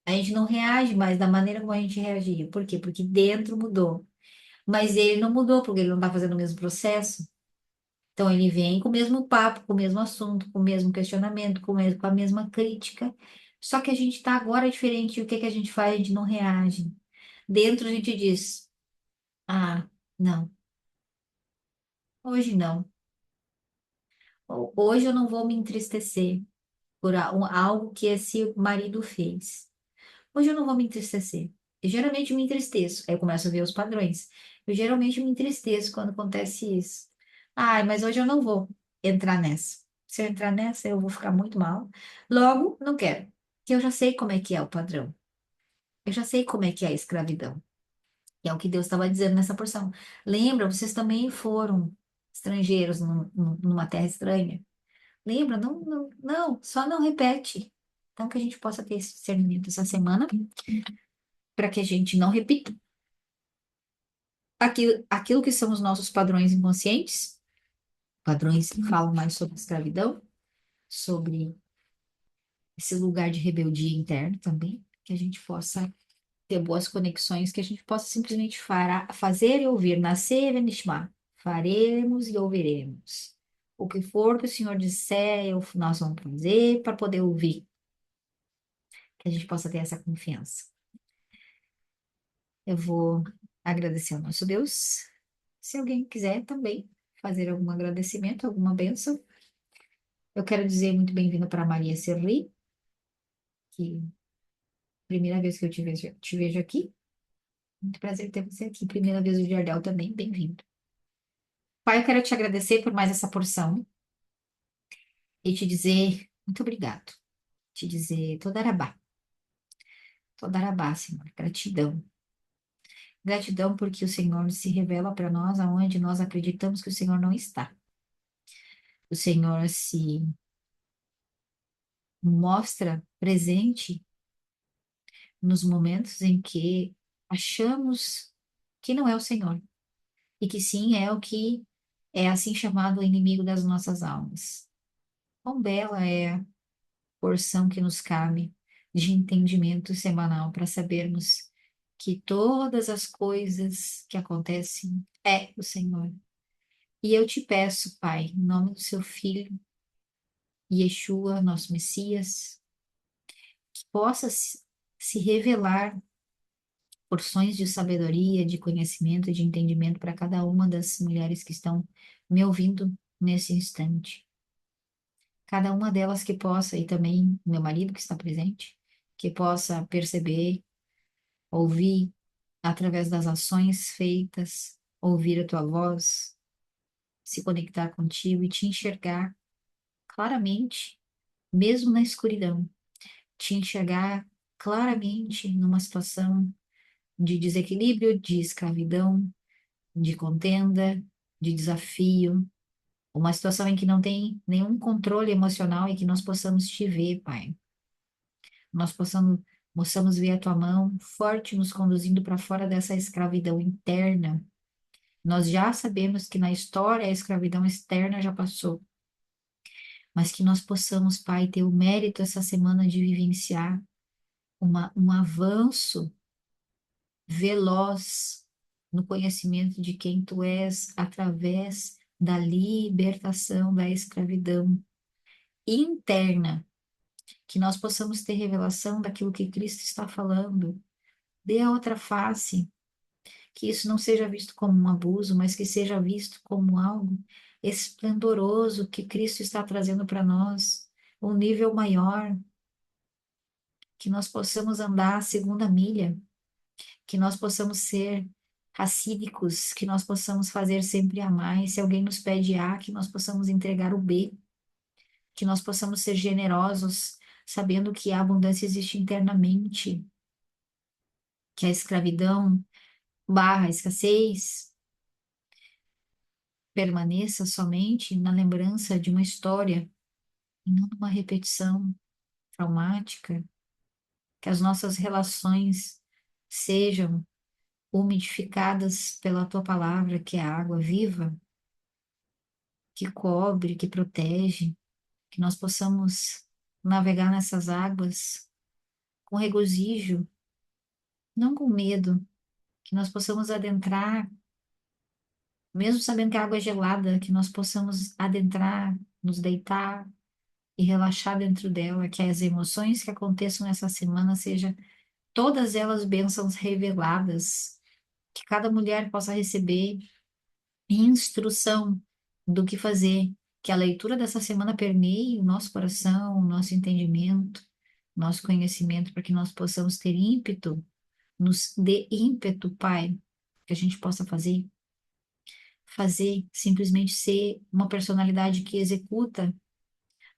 A gente não reage mais da maneira como a gente reagia. Por quê? Porque dentro mudou. Mas ele não mudou, porque ele não está fazendo o mesmo processo. Então ele vem com o mesmo papo, com o mesmo assunto, com o mesmo questionamento, com a mesma crítica. Só que a gente está agora diferente. E o que que a gente faz? A gente não reage. Dentro a gente diz: ah, não, hoje não. Hoje eu não vou me entristecer por algo que esse marido fez. Hoje eu não vou me entristecer. Eu geralmente me entristeço. Aí eu começo a ver os padrões. Eu geralmente me entristeço quando acontece isso. Ai, mas hoje eu não vou entrar nessa. Se eu entrar nessa, eu vou ficar muito mal. Logo, não quero. Porque eu já sei como é que é o padrão. Eu já sei como é que é a escravidão. que é o que Deus estava dizendo nessa porção. Lembra, vocês também foram estrangeiros numa terra estranha. Lembra? Não, não, não, só não repete. Então, que a gente possa ter esse discernimento essa semana, para que a gente não repita aquilo que são os nossos padrões inconscientes, padrões que falam mais sobre escravidão, sobre esse lugar de rebeldia interno também, que a gente possa ter boas conexões, que a gente possa simplesmente fazer e ouvir, nascer e nishma. Faremos e ouviremos. O que for que o Senhor disser, nós vamos fazer para poder ouvir, que a gente possa ter essa confiança. Eu vou agradecer ao nosso Deus. Se alguém quiser também fazer algum agradecimento, alguma bênção, eu quero dizer muito bem-vindo para Maria Serri, que primeira vez que eu te vejo aqui. Muito prazer ter você aqui. Primeira vez o Jardel também, bem-vindo. Pai, eu quero te agradecer por mais essa porção e te dizer muito obrigado. Te dizer toda arabá, Senhor. Gratidão. Gratidão porque o Senhor se revela para nós aonde nós acreditamos que o Senhor não está. O Senhor se mostra presente nos momentos em que achamos que não é o Senhor e que sim é o que é assim chamado o inimigo das nossas almas. Quão bela é a porção que nos cabe de entendimento semanal para sabermos que todas as coisas que acontecem é o Senhor. E eu te peço, Pai, em nome do seu Filho, Yeshua, nosso Messias, que possa se revelar porções de sabedoria, de conhecimento e de entendimento para cada uma das mulheres que estão me ouvindo nesse instante. Cada uma delas que possa, e também meu marido que está presente, que possa perceber, ouvir através das ações feitas, ouvir a tua voz, se conectar contigo e te enxergar claramente, mesmo na escuridão, te enxergar claramente numa situação de desequilíbrio, de escravidão, de contenda, de desafio, uma situação em que não tem nenhum controle emocional e que nós possamos te ver, Pai. Nós possamos ver a tua mão forte nos conduzindo para fora dessa escravidão interna. Nós já sabemos que na história a escravidão externa já passou, mas que nós possamos, Pai, ter o mérito essa semana de vivenciar um avanço veloz no conhecimento de quem tu és através da libertação da escravidão interna, que nós possamos ter revelação daquilo que Cristo está falando. Dê a outra face, que isso não seja visto como um abuso, mas que seja visto como algo esplendoroso que Cristo está trazendo para nós, um nível maior, que nós possamos andar a segunda milha, que nós possamos ser racídicos, que nós possamos fazer sempre a mais. Se alguém nos pede A, que nós possamos entregar o B, que nós possamos ser generosos, sabendo que a abundância existe internamente, que a escravidão barra escassez permaneça somente na lembrança de uma história e não numa repetição traumática, que as nossas relações sejam umidificadas pela tua palavra, que é a água viva, que cobre, que protege, que nós possamos navegar nessas águas com regozijo, não com medo, que nós possamos adentrar, mesmo sabendo que a água é gelada, que nós possamos adentrar, nos deitar e relaxar dentro dela, que as emoções que aconteçam nessa semana sejam todas elas bênçãos reveladas, que cada mulher possa receber instrução do que fazer, que a leitura dessa semana permeie o nosso coração, o nosso entendimento, nosso conhecimento, para que nós possamos ter ímpeto, nos dê ímpeto, Pai, que a gente possa fazer simplesmente ser uma personalidade que executa,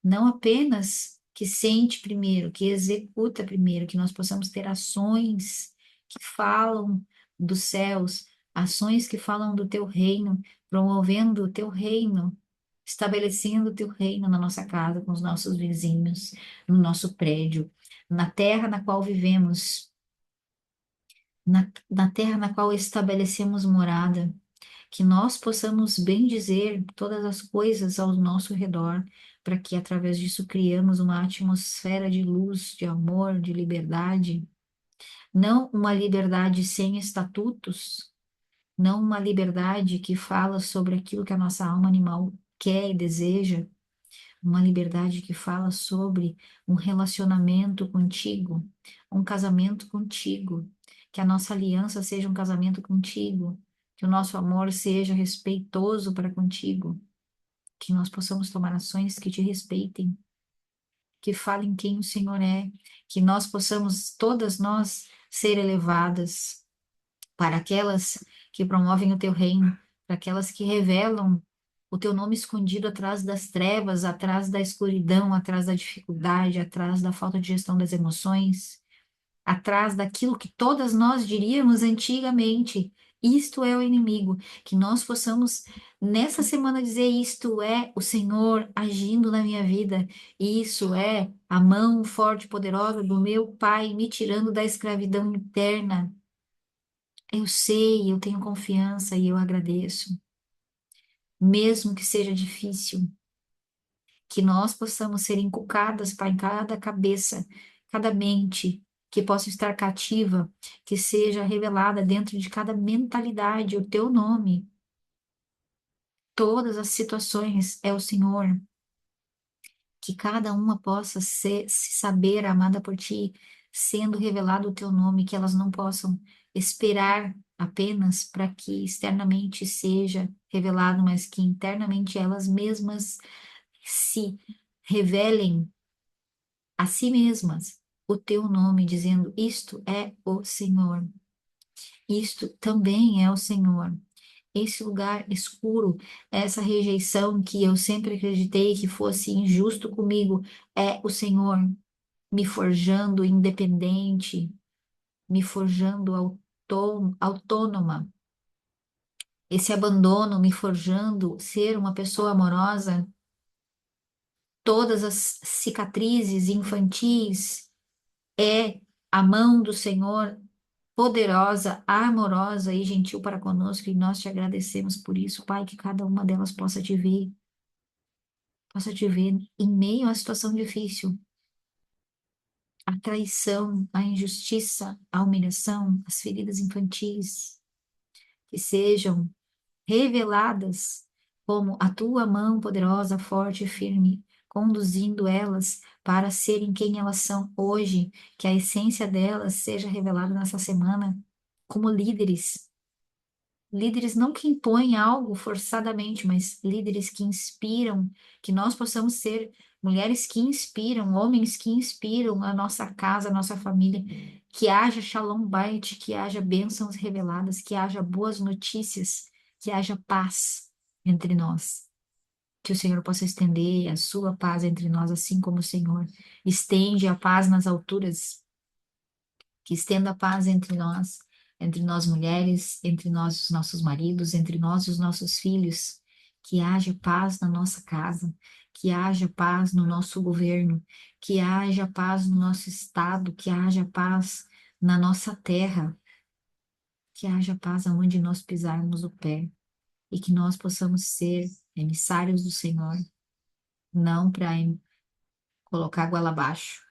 não apenas que sente primeiro, que executa primeiro, que nós possamos ter ações que falam dos céus, ações que falam do teu reino, promovendo o teu reino, estabelecendo o teu reino na nossa casa, com os nossos vizinhos, no nosso prédio, na terra na qual vivemos, na terra na qual estabelecemos morada, que nós possamos bem dizer todas as coisas ao nosso redor, para que através disso criamos uma atmosfera de luz, de amor, de liberdade, não uma liberdade sem estatutos, não uma liberdade que fala sobre aquilo que a nossa alma animal quer e deseja, uma liberdade que fala sobre um relacionamento contigo, um casamento contigo, que a nossa aliança seja um casamento contigo, que o nosso amor seja respeitoso para contigo, que nós possamos tomar ações que te respeitem, que falem quem o Senhor é, que nós possamos, todas nós, ser elevadas para aquelas que promovem o teu reino, para aquelas que revelam o teu nome escondido atrás das trevas, atrás da escuridão, atrás da dificuldade, atrás da falta de gestão das emoções, atrás daquilo que todas nós diríamos antigamente. Isto é o inimigo. Que nós possamos, nessa semana, dizer: isto é o Senhor agindo na minha vida, isso é a mão forte e poderosa do meu Pai me tirando da escravidão interna. Eu sei, eu tenho confiança e eu agradeço, mesmo que seja difícil, que nós possamos ser inculcadas, Pai, em cada cabeça, cada mente, que possa estar cativa, que seja revelada dentro de cada mentalidade o teu nome. Todas as situações é o Senhor, que cada uma possa se saber amada por ti, sendo revelado o teu nome, que elas não possam esperar apenas para que externamente seja revelado, mas que internamente elas mesmas se revelem a si mesmas o teu nome, dizendo: isto é o Senhor, isto também é o Senhor. Esse lugar escuro, essa rejeição que eu sempre acreditei que fosse injusto comigo, é o Senhor me forjando independente, me forjando autônoma. Esse abandono me forjando ser uma pessoa amorosa, todas as cicatrizes infantis é a mão do Senhor poderosa, amorosa e gentil para conosco, e nós te agradecemos por isso, Pai, que cada uma delas possa te ver em meio à situação difícil, a traição, a injustiça, a humilhação, as feridas infantis, que sejam reveladas como a tua mão poderosa, forte e firme, conduzindo elas para serem quem elas são hoje, que a essência delas seja revelada nessa semana como líderes. Líderes não que impõem algo forçadamente, mas líderes que inspiram, que nós possamos ser mulheres que inspiram, homens que inspiram a nossa casa, a nossa família, que haja Shalom Bait, que haja bênçãos reveladas, que haja boas notícias, que haja paz entre nós. Que o Senhor possa estender a sua paz entre nós, assim como o Senhor estende a paz nas alturas, que estenda a paz entre nós mulheres, entre nós os nossos maridos, entre nós e os nossos filhos, que haja paz na nossa casa, que haja paz no nosso governo, que haja paz no nosso estado, que haja paz na nossa terra, que haja paz aonde nós pisarmos o pé e que nós possamos ser emissários do Senhor, não para colocar goela abaixo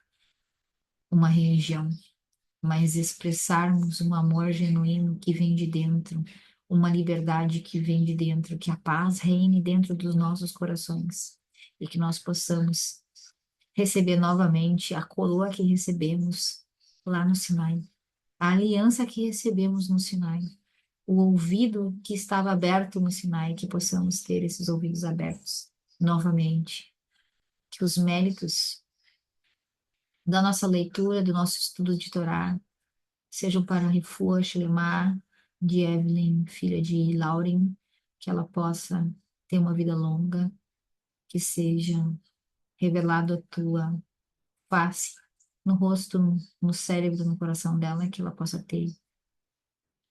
uma religião, mas expressarmos um amor genuíno que vem de dentro, uma liberdade que vem de dentro, que a paz reine dentro dos nossos corações e que nós possamos receber novamente a coroa que recebemos lá no Sinai, a aliança que recebemos no Sinai, o ouvido que estava aberto no Sinai, que possamos ter esses ouvidos abertos novamente, que os méritos da nossa leitura, do nosso estudo de Torá, sejam para Rifua Shilemar, de Evelyn, filha de Lauren, que ela possa ter uma vida longa, que seja revelado a tua face no rosto, no cérebro, no coração dela, que ela possa ter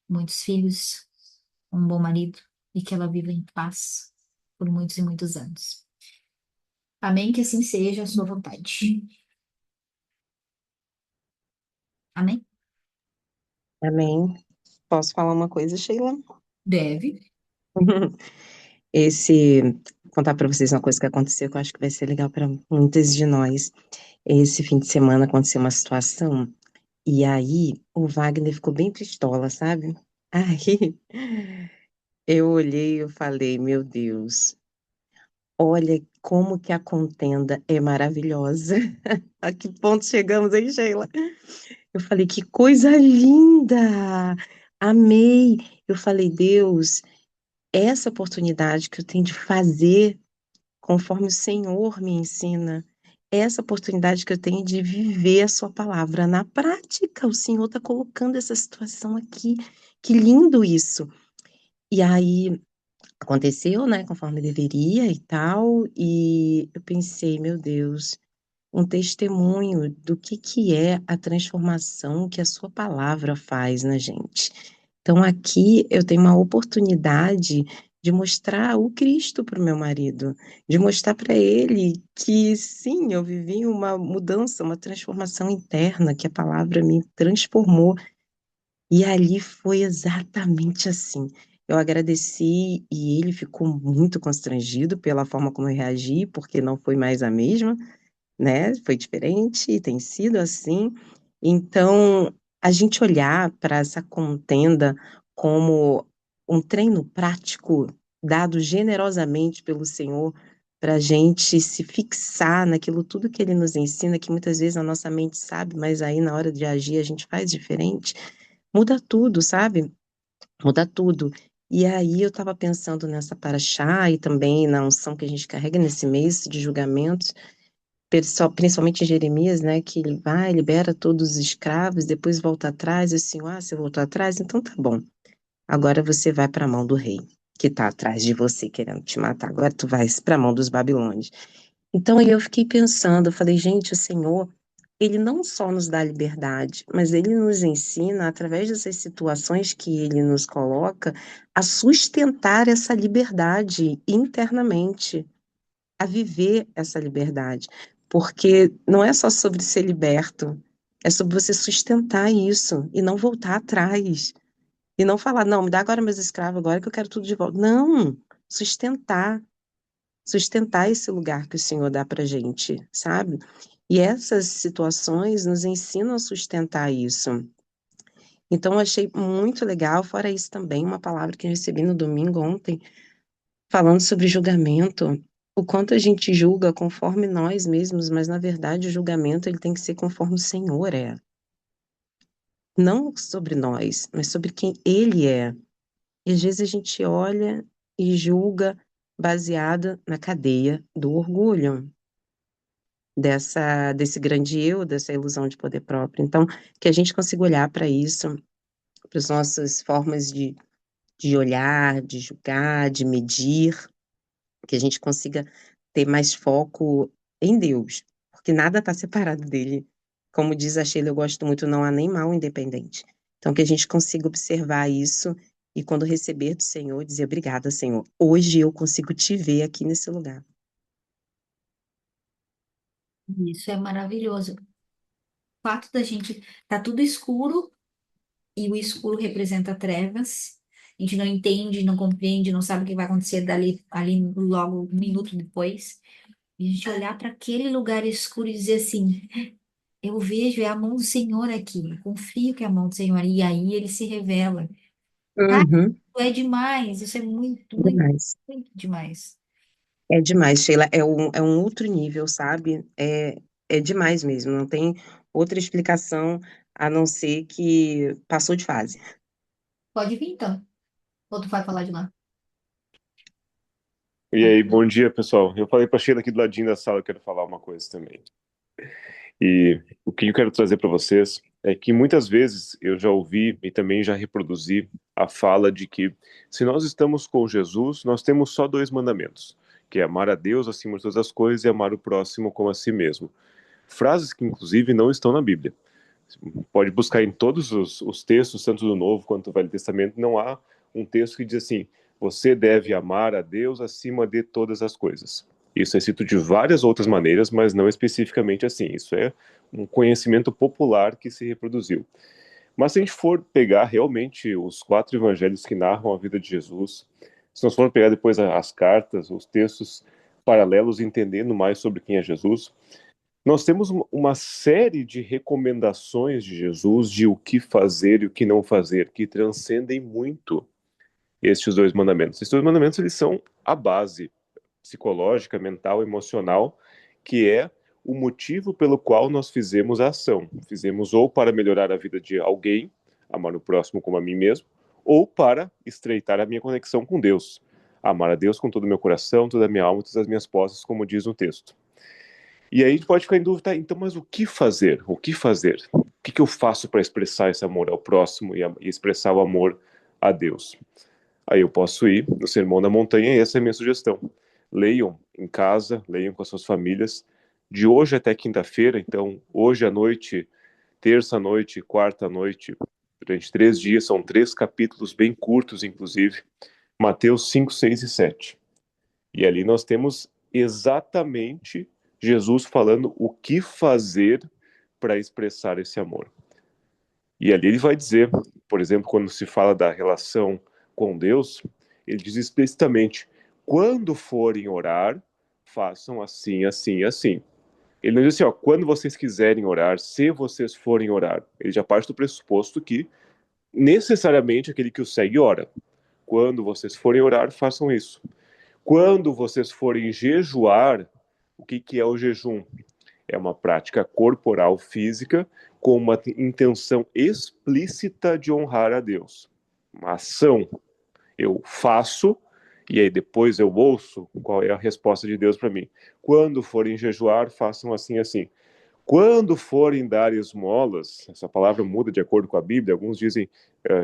muitos filhos, um bom marido e que ela viva em paz por muitos e muitos anos. Amém, que assim seja a sua vontade. Amém? Amém. Posso falar uma coisa, Sheila? Deve. Esse, contar para vocês uma coisa que aconteceu que eu acho que vai ser legal para muitas de nós. Esse fim de semana aconteceu uma situação e aí o Wagner ficou bem pistola, sabe? Aí eu olhei e eu falei, meu Deus, olha como que a contenda é maravilhosa. A que ponto chegamos, hein, Sheila? Eu falei, que coisa linda! Amei! Eu falei, Deus, essa oportunidade que eu tenho de fazer conforme o Senhor me ensina, essa oportunidade que eu tenho de viver a Sua palavra na prática. O Senhor está colocando essa situação aqui. Que lindo isso! E aí aconteceu, né, conforme deveria e tal, e eu pensei, meu Deus, um testemunho do que é a transformação que a sua palavra faz na gente. Então aqui eu tenho uma oportunidade de mostrar o Cristo para o meu marido, de mostrar para ele que sim, eu vivi uma mudança, uma transformação interna, que a palavra me transformou. E ali foi exatamente assim. Eu agradeci e ele ficou muito constrangido pela forma como eu reagi, porque não foi mais a mesma, né, foi diferente, tem sido assim. Então, a gente olhar para essa contenda como um treino prático dado generosamente pelo Senhor, para a gente se fixar naquilo tudo que Ele nos ensina, que muitas vezes a nossa mente sabe, mas aí na hora de agir a gente faz diferente, muda tudo, sabe? Muda tudo. E aí eu estava pensando nessa paraxá e também na unção que a gente carrega nesse mês de julgamentos, principalmente em Jeremias, né, que ele vai, libera todos os escravos, depois volta atrás, e assim, ah, você voltou atrás? Então tá bom. Agora você vai para a mão do rei, que está atrás de você querendo te matar. Agora tu vai para a mão dos babilônios. Então aí eu fiquei pensando, eu falei, gente, o Senhor, ele não só nos dá liberdade, mas ele nos ensina, através dessas situações que ele nos coloca, a sustentar essa liberdade internamente, a viver essa liberdade. Porque não é só sobre ser liberto, é sobre você sustentar isso e não voltar atrás. E não falar, não, me dá agora meus escravos, agora que eu quero tudo de volta. Não, sustentar, sustentar esse lugar que o Senhor dá pra gente, sabe? E essas situações nos ensinam a sustentar isso. Então, eu achei muito legal, fora isso também, uma palavra que eu recebi no domingo ontem, falando sobre julgamento, o quanto a gente julga conforme nós mesmos, mas na verdade o julgamento ele tem que ser conforme o Senhor é. Não sobre nós, mas sobre quem Ele é. E às vezes a gente olha e julga baseada na cadeia do orgulho, desse grande eu, dessa ilusão de poder próprio. Então, que a gente consiga olhar para isso, para as nossas formas de olhar, de julgar, de medir, que a gente consiga ter mais foco em Deus, porque nada está separado dele. Como diz a Sheila, eu gosto muito, não há nem mal independente. Então, que a gente consiga observar isso e quando receber do Senhor, dizer obrigada, Senhor. Hoje eu consigo te ver aqui nesse lugar. Isso é maravilhoso. O fato da gente tá tudo escuro e o escuro representa trevas. A gente não entende, não compreende, não sabe o que vai acontecer ali logo um minuto depois. E a gente olhar para aquele lugar escuro e dizer assim: eu vejo, é a mão do Senhor aqui. Eu confio que é a mão do Senhor. E aí ele se revela. Cara, Uhum, isso é demais. Isso é muito, muito, demais. muito demais. É demais, Sheila. É um outro nível, sabe? É demais mesmo. Não tem outra explicação a não ser que passou de fase. Pode vir então. Ou tu vai falar de lá? E aí, bom dia, pessoal. Eu falei pra Sheila aqui do ladinho da sala, eu quero falar uma coisa também. E o que eu quero trazer para vocês é que muitas vezes eu já ouvi e também já reproduzi a fala de que se nós estamos com Jesus, nós temos só dois mandamentos, que é amar a Deus acima de todas as coisas e amar o próximo como a si mesmo. Frases que inclusive não estão na Bíblia. Pode buscar em todos os textos, tanto do Novo quanto do Velho Testamento, não há um texto que diz assim: você deve amar a Deus acima de todas as coisas. Isso é escrito de várias outras maneiras, mas não especificamente assim. Isso é um conhecimento popular que se reproduziu. Mas se a gente for pegar realmente os 4 evangelhos que narram a vida de Jesus, se nós formos pegar depois as cartas, os textos paralelos, entendendo mais sobre quem é Jesus, nós temos uma série de recomendações de Jesus de o que fazer e o que não fazer, que transcendem muito estes 2 mandamentos. Estes 2 mandamentos, eles são a base psicológica, mental, emocional, que é o motivo pelo qual nós fizemos a ação. Fizemos ou para melhorar a vida de alguém, amar o próximo como a mim mesmo, ou para estreitar a minha conexão com Deus. Amar a Deus com todo o meu coração, toda a minha alma, todas as minhas posses, como diz no texto. E aí a gente pode ficar em dúvida, tá, então, mas o que fazer? O que fazer? O que eu faço para expressar esse amor ao próximo e expressar o amor a Deus? Aí eu posso ir no Sermão da Montanha e essa é a minha sugestão. Leiam em casa, leiam com as suas famílias, de hoje até quinta-feira, então hoje à noite, terça à noite, quarta à noite, durante 3 dias, são 3 capítulos bem curtos, inclusive, Mateus 5, 6 e 7. E ali nós temos exatamente Jesus falando o que fazer para expressar esse amor. E ali ele vai dizer, por exemplo, quando se fala da relação com Deus, ele diz explicitamente: quando forem orar, façam assim, assim, assim. Ele não diz assim, ó, quando vocês quiserem orar, se vocês forem orar. Ele já parte do pressuposto que necessariamente aquele que o segue ora. Quando vocês forem orar, façam isso. Quando vocês forem jejuar, o que é o jejum? É uma prática corporal física com uma intenção explícita de honrar a Deus. Uma ação. Eu faço e aí depois eu ouço qual é a resposta de Deus para mim. Quando forem jejuar, façam assim, assim. Quando forem dar esmolas, essa palavra muda de acordo com a Bíblia, alguns dizem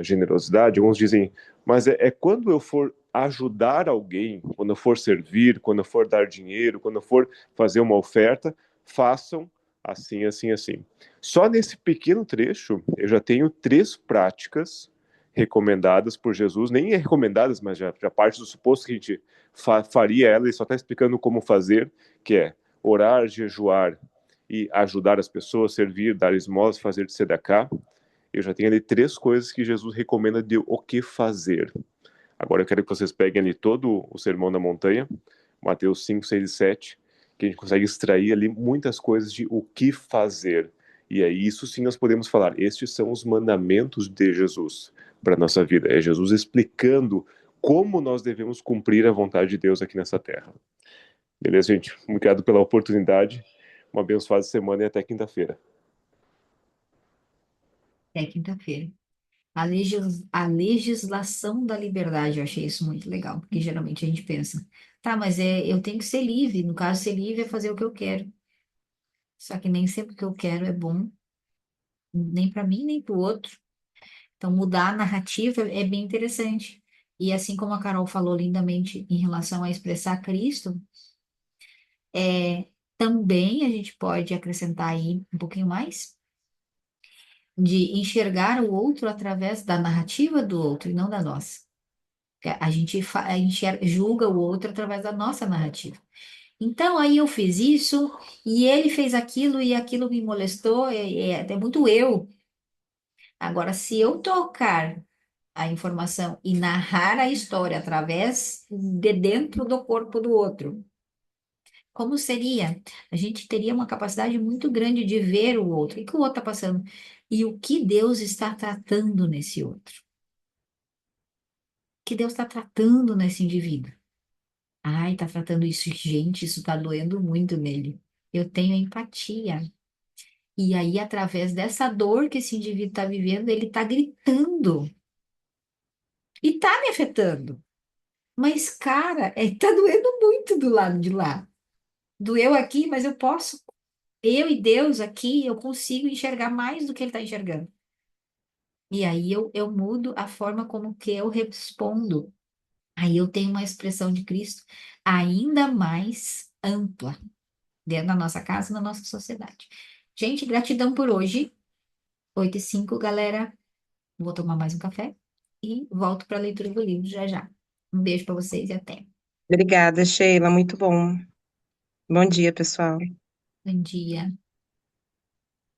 generosidade, alguns dizem, mas é quando eu for ajudar alguém, quando eu for servir, quando eu for dar dinheiro, quando eu for fazer uma oferta, façam assim, assim, assim. Só nesse pequeno trecho, eu já tenho 3 práticas recomendadas por Jesus, nem é recomendadas, mas já parte do suposto que a gente faria ela, ele só está explicando como fazer, que é orar, jejuar, e ajudar as pessoas, servir, dar esmolas, fazer de sedacá. Eu já tenho ali 3 coisas que Jesus recomenda de o que fazer. Agora eu quero que vocês peguem ali todo o Sermão da Montanha, Mateus 5, 6 e 7, que a gente consegue extrair ali muitas coisas de o que fazer. E aí isso sim nós podemos falar, estes são os mandamentos de Jesus para a nossa vida. É Jesus explicando como nós devemos cumprir a vontade de Deus aqui nessa terra. Beleza, gente? Obrigado pela oportunidade. Uma abençoada semana e até quinta-feira. É quinta-feira. A legislação da liberdade, eu achei isso muito legal, porque geralmente a gente pensa, tá, mas eu tenho que ser livre, no caso, ser livre é fazer o que eu quero. Só que nem sempre o que eu quero é bom, nem para mim, nem para o outro. Então, mudar a narrativa é bem interessante. E assim como a Carol falou lindamente em relação a expressar Cristo, é, também a gente pode acrescentar aí um pouquinho mais de enxergar o outro através da narrativa do outro e não da nossa. A gente julga o outro através da nossa narrativa. Então, aí eu fiz isso e ele fez aquilo e aquilo me molestou, é muito eu. Agora, se eu tocar a informação e narrar a história através de dentro do corpo do outro, como seria? A gente teria uma capacidade muito grande de ver o outro, o que o outro está passando e o que Deus está tratando nesse outro, o que Deus está tratando nesse indivíduo. Ai, tá tratando isso, gente, isso tá doendo muito nele. Eu tenho empatia. E aí, através dessa dor que esse indivíduo tá vivendo, ele tá gritando e tá me afetando. Mas, cara, tá doendo muito do lado de lá. Doeu aqui, mas eu posso. Eu e Deus aqui, eu consigo enxergar mais do que ele está enxergando. E aí eu mudo a forma como que eu respondo. Aí eu tenho uma expressão de Cristo ainda mais ampla dentro da nossa casa e na nossa sociedade. Gente, gratidão por hoje. 8h05, galera. Vou tomar mais um café e volto para a leitura do livro já já. Um beijo para vocês e até. Obrigada, Sheila, muito bom. Bom dia, pessoal. Bom dia.